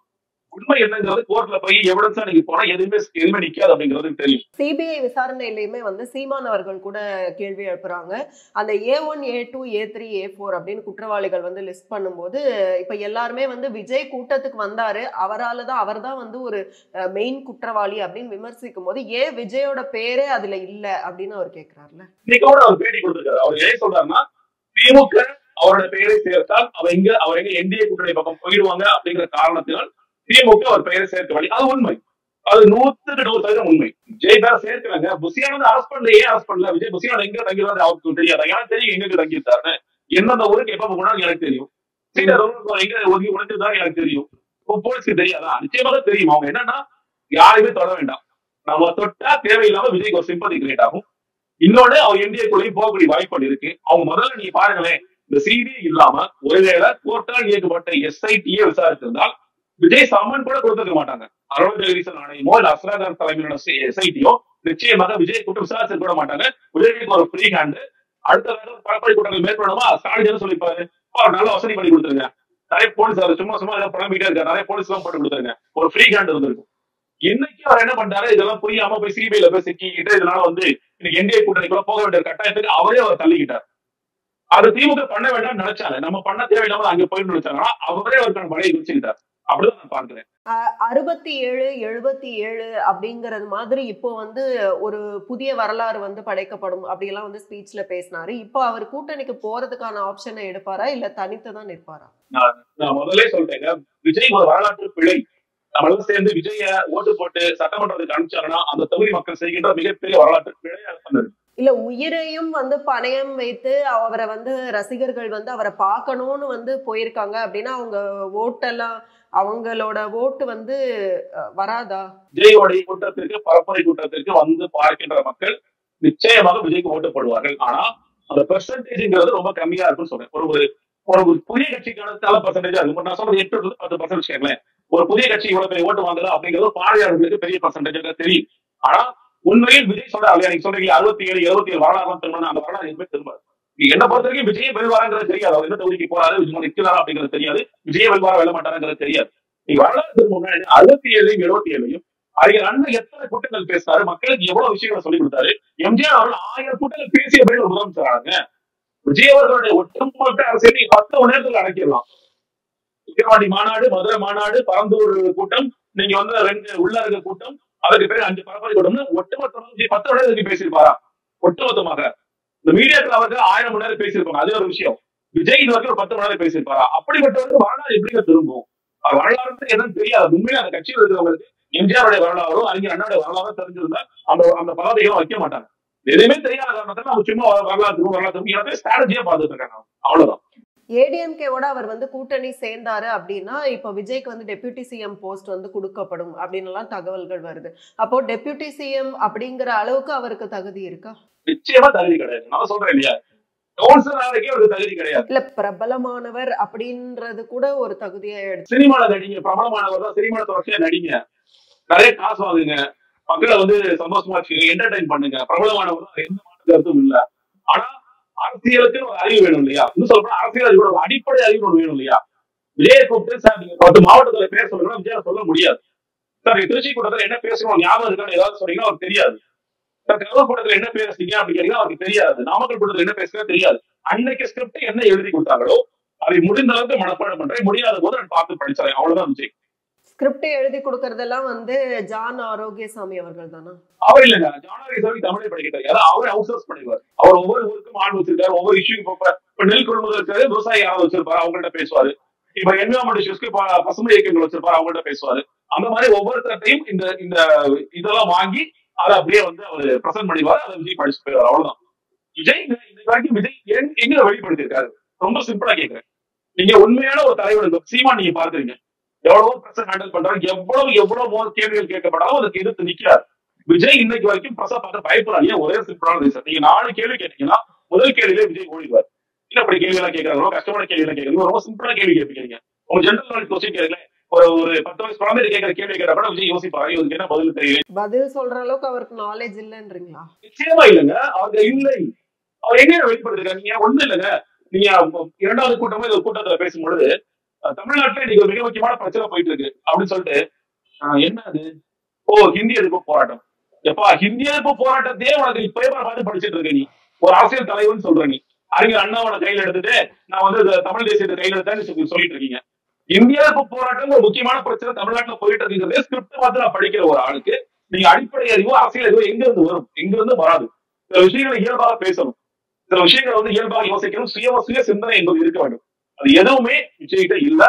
உண்மை என்னங்கிறது கோர்ட்ல போய் எவிடன்ஸா நீங்க போனா எதுவுமே நிக்காது அப்படிங்கிறது தெரியும். சிபிஐ விசாரணையிலுமே வந்து சீமான் அவர்கள் கூட கேள்வி எழுப்புறாங்க. அந்த A1 A2 A3 A4 அப்படின்னு குற்றவாளிகள் வந்து லிஸ்ட் பண்ணும்போது இப்ப எல்லாருமே வந்து விஜய் கூட்டத்துக்கு வந்தாரு, அவர் தான் வந்து ஒரு மெயின் குற்றவாளி அப்படின்னு விமர்சிக்கும் போது ஏன் விஜயோட பேரே அதுல இல்ல அப்படின்னு அவர் கேட்கிறாருல. இன்னைக்கு கூட அவர் பேட்டி கொடுத்திருக்காரு. அவர் ஏன் சொல்றாருன்னா, திமுக அவரோட பெயரை சேர்த்தால் அவர் எங்க என்டிஏ கூட்டணி பக்கம் போயிடுவாங்க அப்படிங்கிற காரணத்தினால் திமுக அவர் பெயரை சேர்க்க வழி. அது உண்மை, அது 100% உண்மை. விஜய் பேர சேர்க்கிறாங்க. புசியானது அரஸ்ட் பண்ணல, ஏன் அரஸ்ட் பண்ணல? விஜய் புசியானது எங்க தங்கிடுறாரு அவருக்கு தெரியாது. எனக்கு தெரியும் எங்க தங்கியிருந்தாரு, எந்தெந்த ஊருக்கு எப்ப போனாலும் எனக்கு தெரியும். எங்க ஒதுக்கி உடைச்சதுதான் எனக்கு தெரியும். போலீஸ்க்கு தெரியாதா? நிச்சயமாக தெரியும். அவங்க என்னன்னா யாரையுமே தொட வேண்டாம், நம்ம தொட்டா தேவையில்லாம விஜய்க்கு ஒரு சிம்பதி கிரியேட் ஆகும். இன்னொன்னு அவர் என்டிஏ குழுவையும் போகக்கூடிய வாய்ப்புகள் இருக்கு. அவங்க முதல்ல நீங்க பாருங்களேன், இந்த சிபிஐ இல்லாம ஒருவேளை கோர்ட்டால் இயக்கப்பட்ட எஸ்ஐடியே விசாரித்திருந்தால் விஜய் சம்மன் கூட கொடுத்துக்க மாட்டாங்க. அருண் ஜெகதீசன் ஆணையமோ இல்ல அஸ்ராகான் தலைமையிலான எஸ்ஐடியோ நிச்சயமாக விஜய் கூட்டம் விசாரிச்சு கூட மாட்டாங்க. விஜய்க்கு ஒரு ஃப்ரீ ஹேண்ட். அடுத்த பரப்படி கூட்டங்கள் மேற்கொள்ளணுமா ஸ்டாலின் சொல்லிப்பாரு, நல்ல வசதி பண்ணி கொடுத்துருங்க, நிறைய போலீஸ் சும்மா ஏதாவது புலம்பிட்டே இருக்காரு, நிறைய போலீஸ் எல்லாம் போட்டு கொடுத்துருங்க, ஒரு ஃப்ரீ ஹேண்ட் இருந்திருக்கும். இன்னைக்கு அவர் என்ன பண்றாரு, இதெல்லாம் புரியாம போய் சிபிஐல போய் சிக்கிக்கிட்டு இதனால வந்து இன்னைக்கு என்டிஏ கூட்டணிக்குள்ள போக வேண்டிய கட்டாயத்துக்கு அவரே அவர் தள்ளிக்கிட்டார். அது திமுக பண்ண வேண்டாம் நினைச்சாங்க, நம்ம பண்ண தேவையில்லாம அங்க போயிட்டு நினைச்சாங்கன்னா அவரே அவருக்கான வலையை வச்சுக்கிட்டார். அப்படிதான் நான் பார்க்கிறேன். 67 77 அப்படிங்கறது மாதிரி இப்போ வந்து ஒரு புதிய வரலாறு வந்து படைக்கப்படும் அப்படியெல்லாம் வந்து ஸ்பீச்ல பேசினாரு. இப்போ அவர் கூட்டணிக்கு போறதுக்கான ஆப்ஷனை எடுப்பாரா இல்ல தனித்துதான் நிற்பாரா? நான் முதல்ல சொல்றேங்க, விஜய் ஒரு வரலாற்று பிழை. நம்மளும் சேர்ந்து விஜய ஓட்டு போட்டு சட்டமன்றத்துக்கு அனுப்பிச்சாங்கன்னா அந்த தொகுதி மக்கள் செய்கின்ற மிகப்பெரிய வரலாற்று பிழையாக பண்ணது. இல்ல உயிரையும் வந்து பணயம் வைத்து அவரை வந்து ரசிகர்கள் வந்து அவரை பார்க்கணும்னு வந்து போயிருக்காங்க அப்படின்னா அவங்க ஓட்டெல்லாம் அவங்களோட ஓட்டு வந்து வராதா? விஜயோடைய கூட்டத்திற்கு பரப்புரை கூட்டத்திற்கு வந்து பார்க்கின்ற மக்கள் நிச்சயமாக விஜய்க்கு ஓட்டு போடுவார்கள். ஆனா அந்த பெர்சன்டேஜ்ங்கிறது ரொம்ப கம்மியா இருக்குன்னு சொல்றேன். ஒரு புதிய கட்சிக்கான பெர்சன்டேஜா இருக்கும். நான் சொல்றது 8-10% கேட்கல. ஒரு புதிய கட்சி இவ்வளவு பெரிய ஓட்டு வாங்குதா அப்படிங்கிறது பார்வையாளர்களுக்கு பெரிய பெர்சன்டேஜாக தெரியும். ஆனா உண்மையில் விஜய் சொல்ற இல்லையா, நீங்க சொல்றீங்க 67 வரலாறு திரும்ப, அந்த வரலாறு எதுவுமே திரும்ப. நீங்க என்ன பொறுத்த வரைக்கும் விஜய் வெல்வாராங்கிறது தெரியாது. அவர் என்ன தொகுதிக்கு போறாரு, விஜய் நிற்கிறாரா அப்படிங்கிறது தெரியாது. விஜய் வெல்வாரா வெல்ல மாட்டாருங்கிறது தெரியாது. நீங்க வரலாறு திரும்ப 67 77 அறிஞர் அண்ணா எத்தனை கூட்டங்கள் பேசினாரு, மக்களுக்கு எவ்வளவு விஷயங்களை சொல்லி கொடுத்தாரு. எம்ஜிஆர் அவர்கள் 1000 கூட்டங்கள் பேசிய பிறகு ஒரு முதலமைச்சராங்க. விஜய் அவர்களுடைய ஒட்டுமொத்த அரசியல் நீங்க 10 மணி நேரத்தில் அடக்கிடலாம். விக்கிரவாண்டி மாநாடு, மதுரை மாநாடு, பரந்தூர் கூட்டம், நீங்க வந்து 2 உள்ளரங்க கூட்டம், அதுக்கு பிறகு 5 பரப்புரை கூட்டம்னு ஒட்டுமொத்த 10 மணி நேரத்துக்கு பேசியிருப்பாரா? ஒட்டுமொத்தமாக இந்த மீடியாக்கள் அவர்கள் 1000 மணி நேரம் பேசியிருப்பாங்க. அது ஒரு விஷயம். விஜய் இது வரைக்கும் ஒரு 10 மணி நேரம் பேசியிருப்பாரா? அப்படிப்பட்டவருக்கு வரலாறு எப்படிங்க திரும்பும்? வரலாறு என்னன்னு தெரியாது. உண்மையில அந்த கட்சியில் இருக்கிறவங்களுக்கு எம்ஜிஆருடைய வரலாறும் அறிஞர் அண்ணாவுடைய வரலாறும் தெரிஞ்சிருந்தா அந்த பதவியும் வைக்க மாட்டாங்க. எதுவுமே தெரியாத காரணத்தால அவங்க சும்மா வரலாற்று எல்லாத்தையும் ஸ்ட்ராட்டஜியா பார்த்துட்டு இருக்காங்க. அவ்வளவுதான். ஏடிஎம்கேவோட அவர் வந்து கூட்டணி சேர்ந்தாரு அப்படின்னா இப்ப விஜய்க்கு வந்து டெபியூட்டி சிஎம் போஸ்ட் வந்து கொடுக்கப்படும் அப்படின்னு எல்லாம் தகவல்கள் வருது. அப்போ டெபியூட்டி சிஎம் அப்படிங்கிற அளவுக்கு அவருக்கு தகுதி இருக்கா? நிச்சயமா தகுதி கிடையாது. நான் சொல்றேன் இல்லையா, கவுன்சிலருக்கே ஒரு தகுதி கிடையாது. இல்ல பிரபலமானவர் அப்படின்றது கூட ஒரு தகுதியா எடுத்து சினிமால நடிங்க, பிரபலமானவர் தான், சினிமா தொடர்ச்சியா நடிங்க, நிறைய காசு வாங்குங்க, மக்களை வந்து சந்தோஷமா வச்சுக்கோங்க, என்டர்டைன் பண்ணுங்க, பிரபலமானவர் தான், எந்த மாற்று கருத்தும் இல்ல. ஆனா அரசியலுக்கு ஒரு அறிவு வேணும் இல்லையா? இன்னும் சொல்ற அரசியல் ஒரு அடிப்படை அறிவு ஒன்று வேணும் இல்லையா? விஜயை கூப்பிட்டு சார் நீங்க 10 மாவட்டத்துல பேர் சொல்லணும் விஜயால சொல்ல முடியாது. சார் திருச்சி கூட்டத்துல என்ன பேசணும் ஞாபகம் இருக்கான்னு ஏதாவது சொன்னீங்கன்னா அவருக்கு தெரியாது. சார் கரூர் கூட்டத்துல என்ன பேசுறீங்க அப்படின்னு கேட்டீங்கன்னா அவருக்கு தெரியாது. நாமக்கல் கூட்டத்துல என்ன பேசுறா தெரியாது. அன்னைக்கு ஸ்கிரிப்ட் என்ன எழுதி கொடுத்தாங்களோ அதை முடிந்த அளவுக்கு மனப்பாடம் பண்றேன், முடியாத போது நான் பார்த்து படிச்சேன். அவ்வளவுதான் விஜய். ஸ்கிரிப்ட் எழுதி கொடுக்கறதெல்லாம் வந்து ஜான் ஆரோக்கியசாமி அவர்கள் தானா? அவர் இல்லைங்க, ஜான் ஆரோக்கியசாமி தமிழை படிக்கிறாரு. அவர் அவுட் சோர்ஸ் பண்ணிடுவார். அவர் ஒவ்வொரு ஊருக்கும் ஆள் வச்சிருக்காரு, ஒவ்வொரு இஷ்யூக்கு இப்ப நெல் கொள்முதல் இருக்காரு, விவசாயி யாராவது வச்சிருப்பாரு, அவங்கள்ட்ட பேசுவாரு. இப்ப என்விரான்மெண்ட் இஷ்யூஸ்க்கு பசுமை இயக்கங்கள் வச்சிருப்பாரு, அவங்கள்ட்ட பேசுவாரு. அந்த மாதிரி ஒவ்வொருத்தையும் இந்த இதெல்லாம் வாங்கி அதை அப்படியே வந்து அவர் பிரசன்ட் பண்ணிடுவாரு. அதை விஜய் படிச்சு போயிடுவார். அவ்வளவுதான். விஜய் இன்னைக்கு வரைக்கும் விஜய் எங்க வெளிப்படுத்திருக்காரு? ரொம்ப சிம்பிளா கேட்கிறேன். நீங்க உண்மையான ஒரு தலைவர் சீமான் நீங்க பாக்குறீங்க, எவ்வளவோ பிரச்சனை ஹேண்டில் பண்றாரு, எவ்வளவு கேள்விகள் கேட்கப்படாலும் அதுக்கு எதிர்த்து நிக்கிறார். விஜய் இன்னைக்கு வரைக்கும் பிரசா பார்த்து பயப்படாதீங்க. ஒரே சிம்பிளான ரீசன், நீங்க 4 கேள்வி கேட்டீங்கன்னா முதல் கேள்வியிலே விஜய் ஓடிடுவார். இல்ல அப்படி கேள்வி எல்லாம் கேட்கறாங்க, கஷ்டமான கேள்வி எல்லாம் கேட்கறீங்க, ரொம்ப சிம்பிளா கேள்வி கேட்பீங்க. உங்க ஜெனரல் நாலேஜ் கொஸ்டின் கேட்கல, ஒரு 10 வயசு குழந்தை கேட்கிற கேள்வி கேட்டா கூட விஜய் யோசிப்பாரு, இவருக்கு என்ன பதில் தெரியல. பதில் சொல்ற அளவுக்கு அவருக்கு நாலேஜ் இல்லன்றீங்களா? நிச்சயமா இல்லைங்க, அவருக்கு இல்லை. அவர் எங்க வெளிப்படுத்திருக்காரு? நீங்க ஒண்ணு இல்லைங்க, நீங்க 2வது கூட்டமும் இந்த கூட்டத்துல பேசும்பொழுது தமிழ்நாட்டுல இன்னைக்கு ஒரு மிக முக்கியமான பிரச்சனை போயிட்டு இருக்கு அப்படின்னு சொல்லிட்டு என்ன அது, ஹிந்தி எதிர்ப்பு போராட்டம். எப்பா ஹிந்தி எதிர்ப்பு போராட்டத்தையே உனக்கு இப்பயே பார்த்து படிச்சுட்டு இருக்க நீ, ஒரு அரசியல் தலைவர்னு சொல்ற நீ. அறிஞர் அண்ணாவோட கையில எடுத்துட்டு நான் வந்து தமிழ் தேசியத்தை கையில எடுத்தேன்னு சொல்லிட்டு இருக்கீங்க. இந்திய எதிர்ப்பு போராட்டம் ஒரு முக்கியமான பிரச்சனை தமிழ்நாட்டுல போயிட்டு இருக்குங்கிறது ஸ்கிரிப்ட் பார்த்து நான் படிக்கிற ஒரு ஆளுக்கு நீங்க அடிப்படை அறிவோ அரசியல் அறிவோ எங்க இருந்து வரும்? எங்க இருந்து வராது. சில விஷயங்களை இயல்பாக பேசணும், சில விஷயங்களை வந்து இயல்பாக யோசிக்கணும், சுய சிந்தனை என்பது இருக்க வேண்டும். அது எதுவுமே விஜய்கிட்ட இல்ல.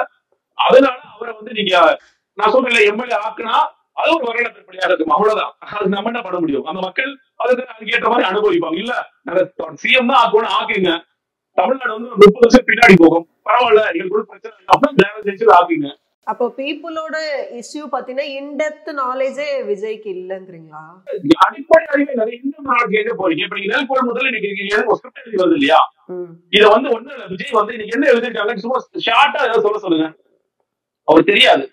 அதனால அவரை வந்து நீங்க நான் சொல்றேன் எம்எல்ஏ ஆக்குனா அது ஒரு வரலாற்றுப்படியாக இருக்கும். அவ்வளவுதான். அது நம்ம என்ன பண்ண முடியும்? அந்த மக்கள் அதுக்கு ஏற்ற மாதிரி அனுபவிப்பாங்க. இல்ல நாங்க சிஎம் தான் ஆக்கணும், ஆக்குங்க. தமிழ்நாடு வந்து 30 வருஷம் பின்னாடி போகும், பரவாயில்ல, எங்களுக்கு பிரச்சனை அப்படின்னா ஆக்குங்க. அப்போ பீப்புளோட இஷ்யூ பத்தின இன்டெப்த் நாலேஜே விஜய்க்கு இல்லங்கிறீங்களா? அடிப்படை அறிவை நிறைய இன்டெப்த் நாலேஜ் கேட்க போறீங்க. இப்ப நீங்க நெல் கொள்முதல் இன்னைக்கு ஒரு ஸ்கிரிப்ட் எழுதி வருது இல்லையா? இதை வந்து ஒண்ணு இல்ல, விஜய் வந்து இன்னைக்கு என்ன எழுதிருக்காங்க சும்மா ஷார்ட்டா ஏதாவது சொல்லுங்க. அவர் தெரியாது.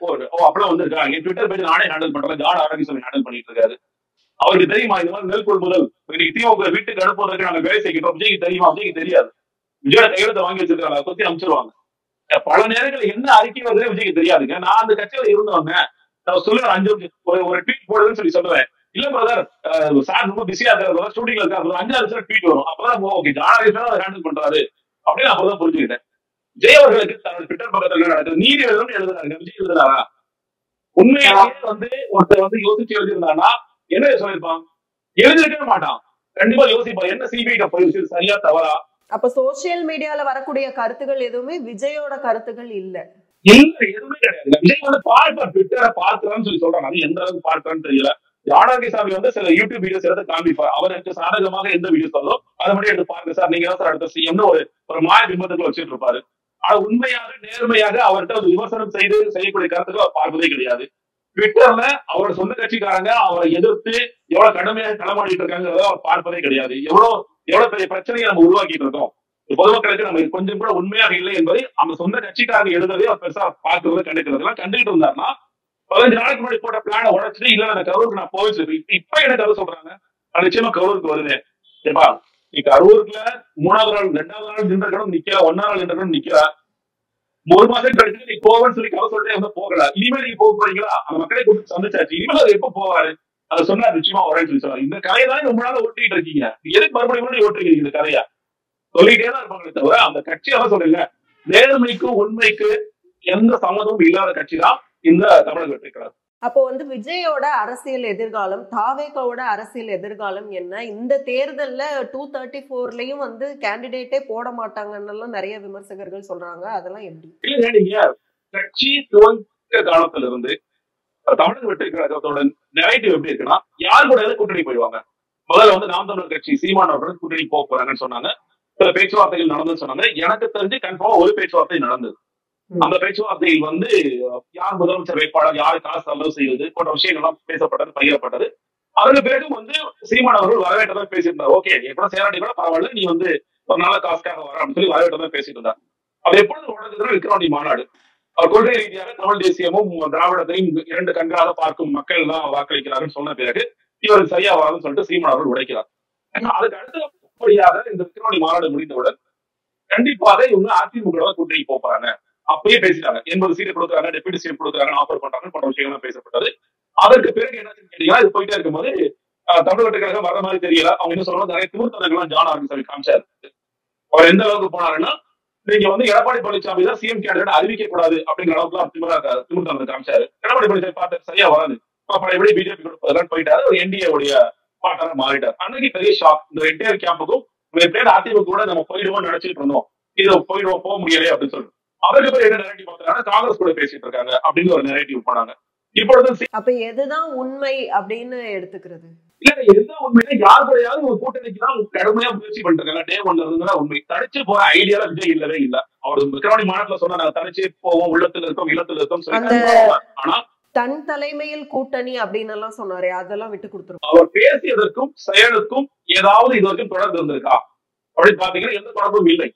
அப்படிலாம் வந்திருக்காங்க. என் ட்விட்டர் பேஜ் நானே ஹேண்டில் பண்றேன், ஜான் ஆரோக்கியசாமி ஹேண்டில் பண்ணிட்டு இருக்காரு. அவருக்கு தெரியுமா இந்த மாதிரி நெல் கொள்முதல் இன்னைக்கு திமுக வீட்டுக்கு அனுப்புவதற்கு நாங்க வேலை செய்கிறோம்? விஜய்க்கு தெரியுமா? விஜய்க்கு தெரியாது. விஜயோட கையெழுத்தை வாங்கி வச்சிருக்காங்க, அதை பத்தி அமைச்சிருவாங்க. பல நேரங்கள் என்ன அறிக்கை வருதுன்னு விஜய்க்கு தெரியாதுங்க. நான் அந்த கட்சியில இருந்தவங்க, நான் சொல்லுவேன் 5 ஒரு ட்வீட் போடுதுன்னு சொல்லுவேன். இல்ல பிரதர் சார் ரொம்ப பிஸியா இருக்காரு, ஷூட்டிங்ல இருக்காரு, 5 நிமிஷம் ட்வீட் வரும். அப்பதான் ஓகே ஜான் ஆரோக்கியசாமி அதை ஹேண்டில் பண்றாரு அப்படின்னு அப்பதான் புரிஞ்சுக்கிட்டேன். விஜய் அவர்களுக்கு தன்னோட ட்விட்டர் பக்கத்துல நடக்குது, நீதி எழுதணும்னு எழுதுறாங்க. விஜய் எழுதுறாரா? உண்மையாவே வந்து ஒருத்தர் வந்து யோசிச்சு எழுதியிருந்தானா என்ன சொல்லியிருப்பான்? எழுதிருக்கவே மாட்டான். கண்டிப்பா யோசிப்பான், என்ன சிபிஐ போயிடுச்சு, சரியா தவறா? அப்ப சோசியல் மீடியால வரக்கூடிய கருத்துக்கள் எதுவுமே விஜயோட கருத்துக்கள் இல்ல. எதுவுமே கிடையாது. விஜய் வந்து பார்ப்பார், ட்விட்டரை பார்க்கிறான்னு சொல்லி சொல்றாங்க. அது எந்த அளவுக்கு பார்க்கறான்னு தெரியல. ஆரோக்கியசாமி வந்து சில யூடியூப் வீடியோஸ் எடுத்து காமிப்பார். அவருக்கு சாதகமாக எந்த வீடியோஸ் வருதோ அதை மட்டும் எடுத்து பாருங்க சார், நீங்க தான் சார் அடுத்த சிஎம்னு ஒரு மாய பிம்பத்துக்கு வச்சுட்டு இருப்பாரு. ஆனா உண்மையாக நேர்மையாக அவர்கிட்ட ஒரு விமர்சனம் செய்யக்கூடிய கருத்துக்கள் அவர் பார்ப்பதே கிடையாது. ட்விட்டர்ல அவரோட சொந்த கட்சிக்காரங்க அவரை எதிர்த்து எவ்வளவு கடுமையாக களமாடிட்டு இருக்காங்கிறத அவர் பார்ப்பதே கிடையாது. எவ்வளவு பெரிய பிரச்சனையை நம்ம உருவாக்கிட்டு இருக்கோம். பொதுமக்களுக்கு நம்ம கொஞ்சம் கூட உண்மையாக இல்லை என்பதை அந்த சொந்த கட்சிக்காரங்க எழுதுறதே அவர் பெருசா பார்க்கறது கண்டுக்கிறது எல்லாம் கண்டுகிட்டு இருந்தாருன்னா 15 நாளைக்கு முன்னாடி போட்ட பிளான உடச்சிட்டு இல்ல அந்த கரூருக்கு நான் போயிச்சு இப்ப என்ன கரு சொல்றாங்க, அது நிச்சயமா கரூருக்கு வருது. ஏப்பா நீ கரூருக்குல 3வது நாள் 2வது நாள் நின்ற கடன் நிக்கல, 1ஆம் நாள் நின்ற கடன் நிக்கல. ஒரு மாசம் கழிச்சு நீ போவேன்னு சொல்லி கதை சொல்லிட்டே வந்து போகல. இனிமேல் நீங்க போக போறீங்களா? அந்த மக்களை கூப்பிட்டு சந்திச்சாச்சு. இனிமேல் அது எப்ப போவாரு? அதை சொன்னா நிச்சயமா வரேன்னு சொல்லி சொன்னாரு. இந்த கதையை தான் ரொம்ப நாள் ஓட்டிட்டு இருக்கீங்க. எதுக்கு மறுபடியும் ஓட்டுறீங்க இந்த கதையா? சொல்லிட்டே தான் இருப்பாங்களே தவிர அந்த கட்சியாக சொல்லுங்க. நேர்மைக்கு உண்மைக்கு எந்த சம்மதமும் இல்லாத கட்சி தான் இந்த தமிழக வெற்றி கழகம். அப்போ வந்து விஜயோட அரசியல் எதிர்காலம், தாவேகாவோட அரசியல் எதிர்காலம் என்ன? இந்த தேர்தல்ல 234லயும் வந்து கேண்டிடேட்டே போட மாட்டாங்கன்னு நிறைய விமர்சகர்கள் சொல்றாங்க. அதெல்லாம் எப்படி? இல்லைங்க, நீங்க கட்சி துவக்க காலத்துல இருந்து தமிழக வெற்றி கழகத்தோட நெரேட்டிவ் எப்படி இருக்குன்னா, யார் கூட கூட்டணி போயிடுவாங்க. முதல்ல வந்து நாம் தமிழர் கட்சி சீமான் அவர்கள் கூட்டணி போக போறாங்கன்னு சொன்னாங்க. சில பேச்சுவார்த்தைகள் நடந்ததுன்னு சொன்னாங்க. எனக்கு தெரிஞ்சு கன்ஃபார்மா ஒரு பேச்சுவார்த்தை நடந்தது. அந்த பேச்சுவார்த்தையில் வந்து யார் முதலமைச்சர் வேட்பாளர், யாரு காசு செலவு செய்வது போன்ற விஷயங்கள்லாம் பேசப்பட்டது, பகிரப்பட்டது. அதற்கு பிறகு வந்து சீமான் அவர்கள் வரவேற்றதான் பேசியிருந்தார். ஓகே, எப்பட சேராட்டி கூட பரவாயில்ல, நீ வந்து ஒரு நல்ல காசுக்காக வர அப்படின்னு சொல்லி வரவேற்றதான் பேசிட்டு இருந்தார். அது எப்பொழுது உடனே விக்கிரவாண்டி மாநாடு, அவர் கொள்கை ரீதியாக தமிழ் தேசியமும் திராவிடத்தையும் இரண்டு கண்களாக பார்க்கும் மக்கள் தான் வாக்களிக்கிறார்கள் சொன்ன பிறகு இவருக்கு சரியா வராதுன்னு சொல்லிட்டு சீமான் அவர்கள் உடைக்கிறார். அதுக்கு அடுத்தபடியாக இந்த விக்கிரவாண்டி மாநாடு முடிந்தவுடன் கண்டிப்பாக இவங்க அதிமுக கூட்டணி போறாங்க. அப்பயே பேசிட்டாங்க. 80 சீட்டு கொடுக்குறாங்க, டெபுட்டி சீட் கொடுக்குறாங்க, ஆஃபர் பண்றாங்க போன்ற விஷயங்கள் பேசப்பட்டது. அதற்கு பிறகு என்ன கேட்டீங்கன்னா, இது போயிட்டே இருக்கும்போது தமிழ் வெற்றி கழகம் வர மாதிரி தெரியல. அவங்க என்ன சொல்றாங்க, நிறைய திமுகங்கள்லாம் ஜான் ஆர்கன் காமிச்சாரு. அவர் எந்த அளவுக்கு போனாருன்னா, நீங்க வந்து எடப்பாடி பழனிசாமி தான் சிஎம் கேண்டிடேட் அறிவிக்க கூடாது அப்படிங்கிற அளவுக்கு திமுக காமிச்சாரு. எடப்பாடி பழனிசாமி பார்த்து சரியா வராது, பழையபடி பிஜேபி கொடுப்பதெல்லாம் போயிட்டாரு. ஒரு என்டிஏ உடைய பார்ட்னரா மாறிட்டார். அன்னைக்கு பெரிய ஷாக். இந்த என்டிஆர் கேம்புக்கும் அதிமுக கூட நம்ம போயிடுவோம் நினைச்சிட்டு இருந்தோம், இது போயிடுவோம், போக முடியலையே அப்படின்னு சொல்லிட்டு. அவருக்கு பேர் என்ன நெரேட்டிவ் பார்த்தாங்கன்னா, காங்கிரஸ் கூட பேசிட்டு இருக்காங்க அப்படின்னு ஒரு நெரேட்டிவ் போனாங்க. இப்பொழுது அப்ப எதுதான் உண்மை அப்படின்னு எடுத்துக்கிறது? இல்ல, எதுதான் உண்மையா யார் கூடயாவது ஒரு கூட்டணிக்கு தான் கடுமையா முயற்சி பண்ணிட்டு இருக்காங்க. டே ஒன்ல இருந்துதான் உண்மை. தனிச்சு போற ஐடியால விஜய் இல்லவே இல்ல. அவர் விக்கிரவாண்டி மாநாட்டுல சொன்னா, நாங்க தனிச்சு போவோம், உள்ளத்துல இருக்கோம், இல்லத்துல இருக்கோம் சொல்லி. ஆனா தன் தலைமையில் கூட்டணி அப்படின்னு எல்லாம் சொன்னாரு, அதெல்லாம் விட்டு கொடுத்துரும். அவர் பேசியதற்கும் செயலுக்கும் ஏதாவது இது வரைக்கும் தொடர்பு இருந்திருக்கா அப்படின்னு பாத்தீங்கன்னா எந்த தொடர்பும் இல்லை.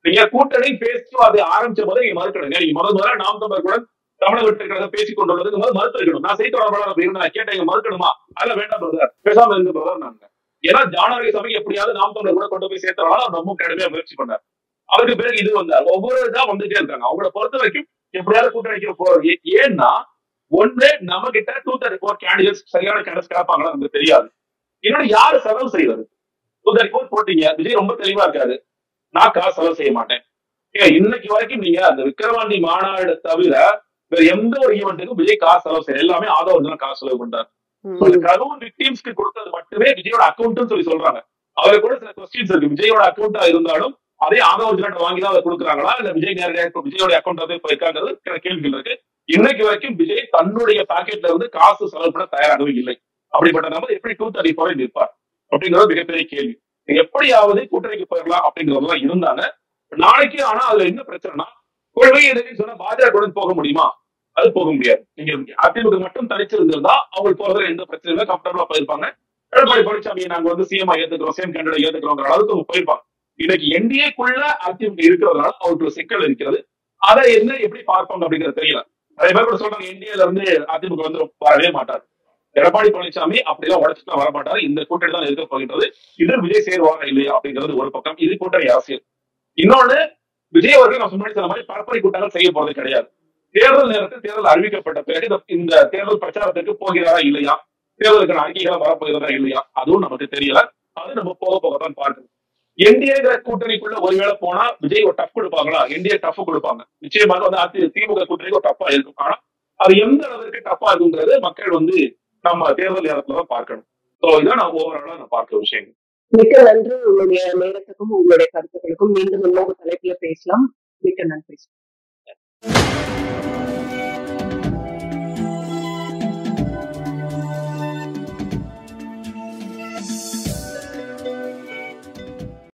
நீங்க கூட்டணி பேச்சுவார்த்தை ஆரம்பிச்ச போது நீங்க மறுக்கணுங்க. நீங்க முதல்ல நாம் தமிழர்களுடன் தமிழக வெற்றி கழகம் பேசிக் கொண்டுள்ளதுக்கு முதல் மறுத்திருக்கணும். நான் செய்தி தொடர்பாளர் இருந்தா கேட்டேன், மறுக்கணுமா? அதெல்லாம் வேண்டாம் பிரதர், பேசாம இருந்த பிரதர் நாங்க. ஏன்னா ஜானாரி சபைக்கு எப்படியாவது நாம் தமிழர் கூட கொண்டு போய் சேர்த்தவனால அவர் ரொம்ப கடுமையா முயற்சி பண்ணார். அவருக்கு பிறகு இது வந்தார். ஒவ்வொரு இதா வந்துட்டே இருக்காங்க. அவங்கள பொறுத்த வரைக்கும் எப்படியாவது கூட்டணிக்கு போறது. ஏன்னா ஒண்ணு, நம்ம கிட்ட 234 கேண்டிடேட்ஸ் சரியான கேண்டிடேட்ஸ் கேட்பாங்களா நமக்கு தெரியாது. இன்னொன்னு, யாரு செலவு செய்யறது? 234 போட்டீங்க, விஜய் ரொம்ப தெளிவா இருக்காரு, நான் காசு செலவு செய்ய மாட்டேன். இன்னைக்கு வரைக்கும் நீங்க அந்த விக்கிரவாண்டி மாநாடு தவிர வேற எந்த ஒரு ஈவெண்ட்டுக்கும் விஜய் காசு செலவு செய்ய, எல்லாமே ஆதரவு தான் காசு செலவு பண்றாரு. கரூர் விக்டிம்ஸ்க்கு கொடுத்தது மட்டுமே விஜயோட அக்கௌண்ட் சொல்லி சொல்றாங்க. அவருக்கு கூட சில கொஸ்டின்ஸ் இருக்கு. விஜயோட அக்கௌண்டா இருந்தாலும் அதே ஆதரவு வாங்கிதான் அதை கொடுக்குறாங்களா, இல்ல விஜய் நேரடியாக விஜயோட அக்கௌண்ட் போயிருக்காங்கிறது கேள்விகள் இருக்கு. இன்னைக்கு வரைக்கும் விஜய் தன்னுடைய பாக்கெட்ல இருந்து காசு செலவு பண்ண தயாராகவே இல்லை. அப்படிப்பட்ட நபர் எப்படி 234 நிற்பார் அப்படிங்கிறது மிகப்பெரிய கேள்வி. எப்படியாவது கூட்டணிக்கு போயிடலாம் அப்படிங்கிறதெல்லாம் இருந்தாங்க நாளைக்கு. ஆனா அதுல என்ன பிரச்சனைனா, கொள்கை எதிர்ப்பு சொன்னா பாஜக போக முடியுமா? அது போக முடியாது. நீங்க அதிமுக மட்டும் தனிச்சிருந்திருந்தா அவங்க போறதுல எந்த பிரச்சனையும் கம்ஃபர்டபுளா போயிருப்பாங்க. எடப்பாடி பழனிசாமியை நாங்க வந்து சிஎம் ஏத்துக்கிறோம், சிஎம் கேண்டிடேட் ஏத்துக்கிறோங்கிற அளவுக்கு அவங்க போயிருப்பாங்க. இன்னைக்கு என்டிஏக்குள்ள அதிமுக இருக்கிறதுனால அவருக்கு ஒரு சிக்கல் இருக்கிறது. அதை என்ன எப்படி பார்ப்பாங்க அப்படிங்கிறது தெரியல. நிறைய பேர் கூட சொல்றாங்க, என்டிஏல இருந்து அதிமுக வந்து வரவே மாட்டார். எடப்பாடி பழனிசாமி அப்படிலாம் உடச்சுட்டு வர மாட்டாரு. இந்த கூட்டணி தான் இருக்க போகின்றது. இது விஜய் சேருவாங்க இல்லையா அப்படிங்கிறது ஒரு பக்கம். இது கூட்டணி அரசியல். இன்னொன்னு, விஜய் அவர்கள் நான் முன்னாடி சொன்ன மாதிரி பரப்புரை கூட்டங்கள் செய்ய போறது கிடையாது. தேர்தல் நேரத்தில் தேர்தல் அறிவிக்கப்பட்ட பிறகு இந்த தேர்தல் பிரச்சாரத்திற்கு போகிறாரா இல்லையா, தேர்தலுக்கான அறிக்கைகளை வரப்போகிறதா இல்லையா, அதுவும் நமக்கு தெரியல. அது நம்ம போக போகத்தான் பார்க்கணும். என்டிஏங்கிற கூட்டணிக்குள்ள ஒருவேளை போனா விஜய் ஒரு டஃப் கொடுப்பாங்களா? என்டிஏ டஃப் கொடுப்பாங்க. நிச்சயமாக வந்து திமுக கூட்டணிக்கு ஒரு டஃபா இருக்கும். ஆனா அது எந்த அளவுக்கு டஃபா இருக்குங்கிறது மக்கள் வந்து நம்ம தேர்தல் நேரத்துலதான் பார்க்கணும். இதான் நான் ஓவராலா நான் பார்க்கிற விஷயங்கள். மிக்க நன்றி. உங்களுடைய நேரத்துக்கும் உங்களுடைய கருத்துக்களுக்கும் மீண்டும் இன்னொரு தலைப்புல பேசலாம். மிக்க நன்றி.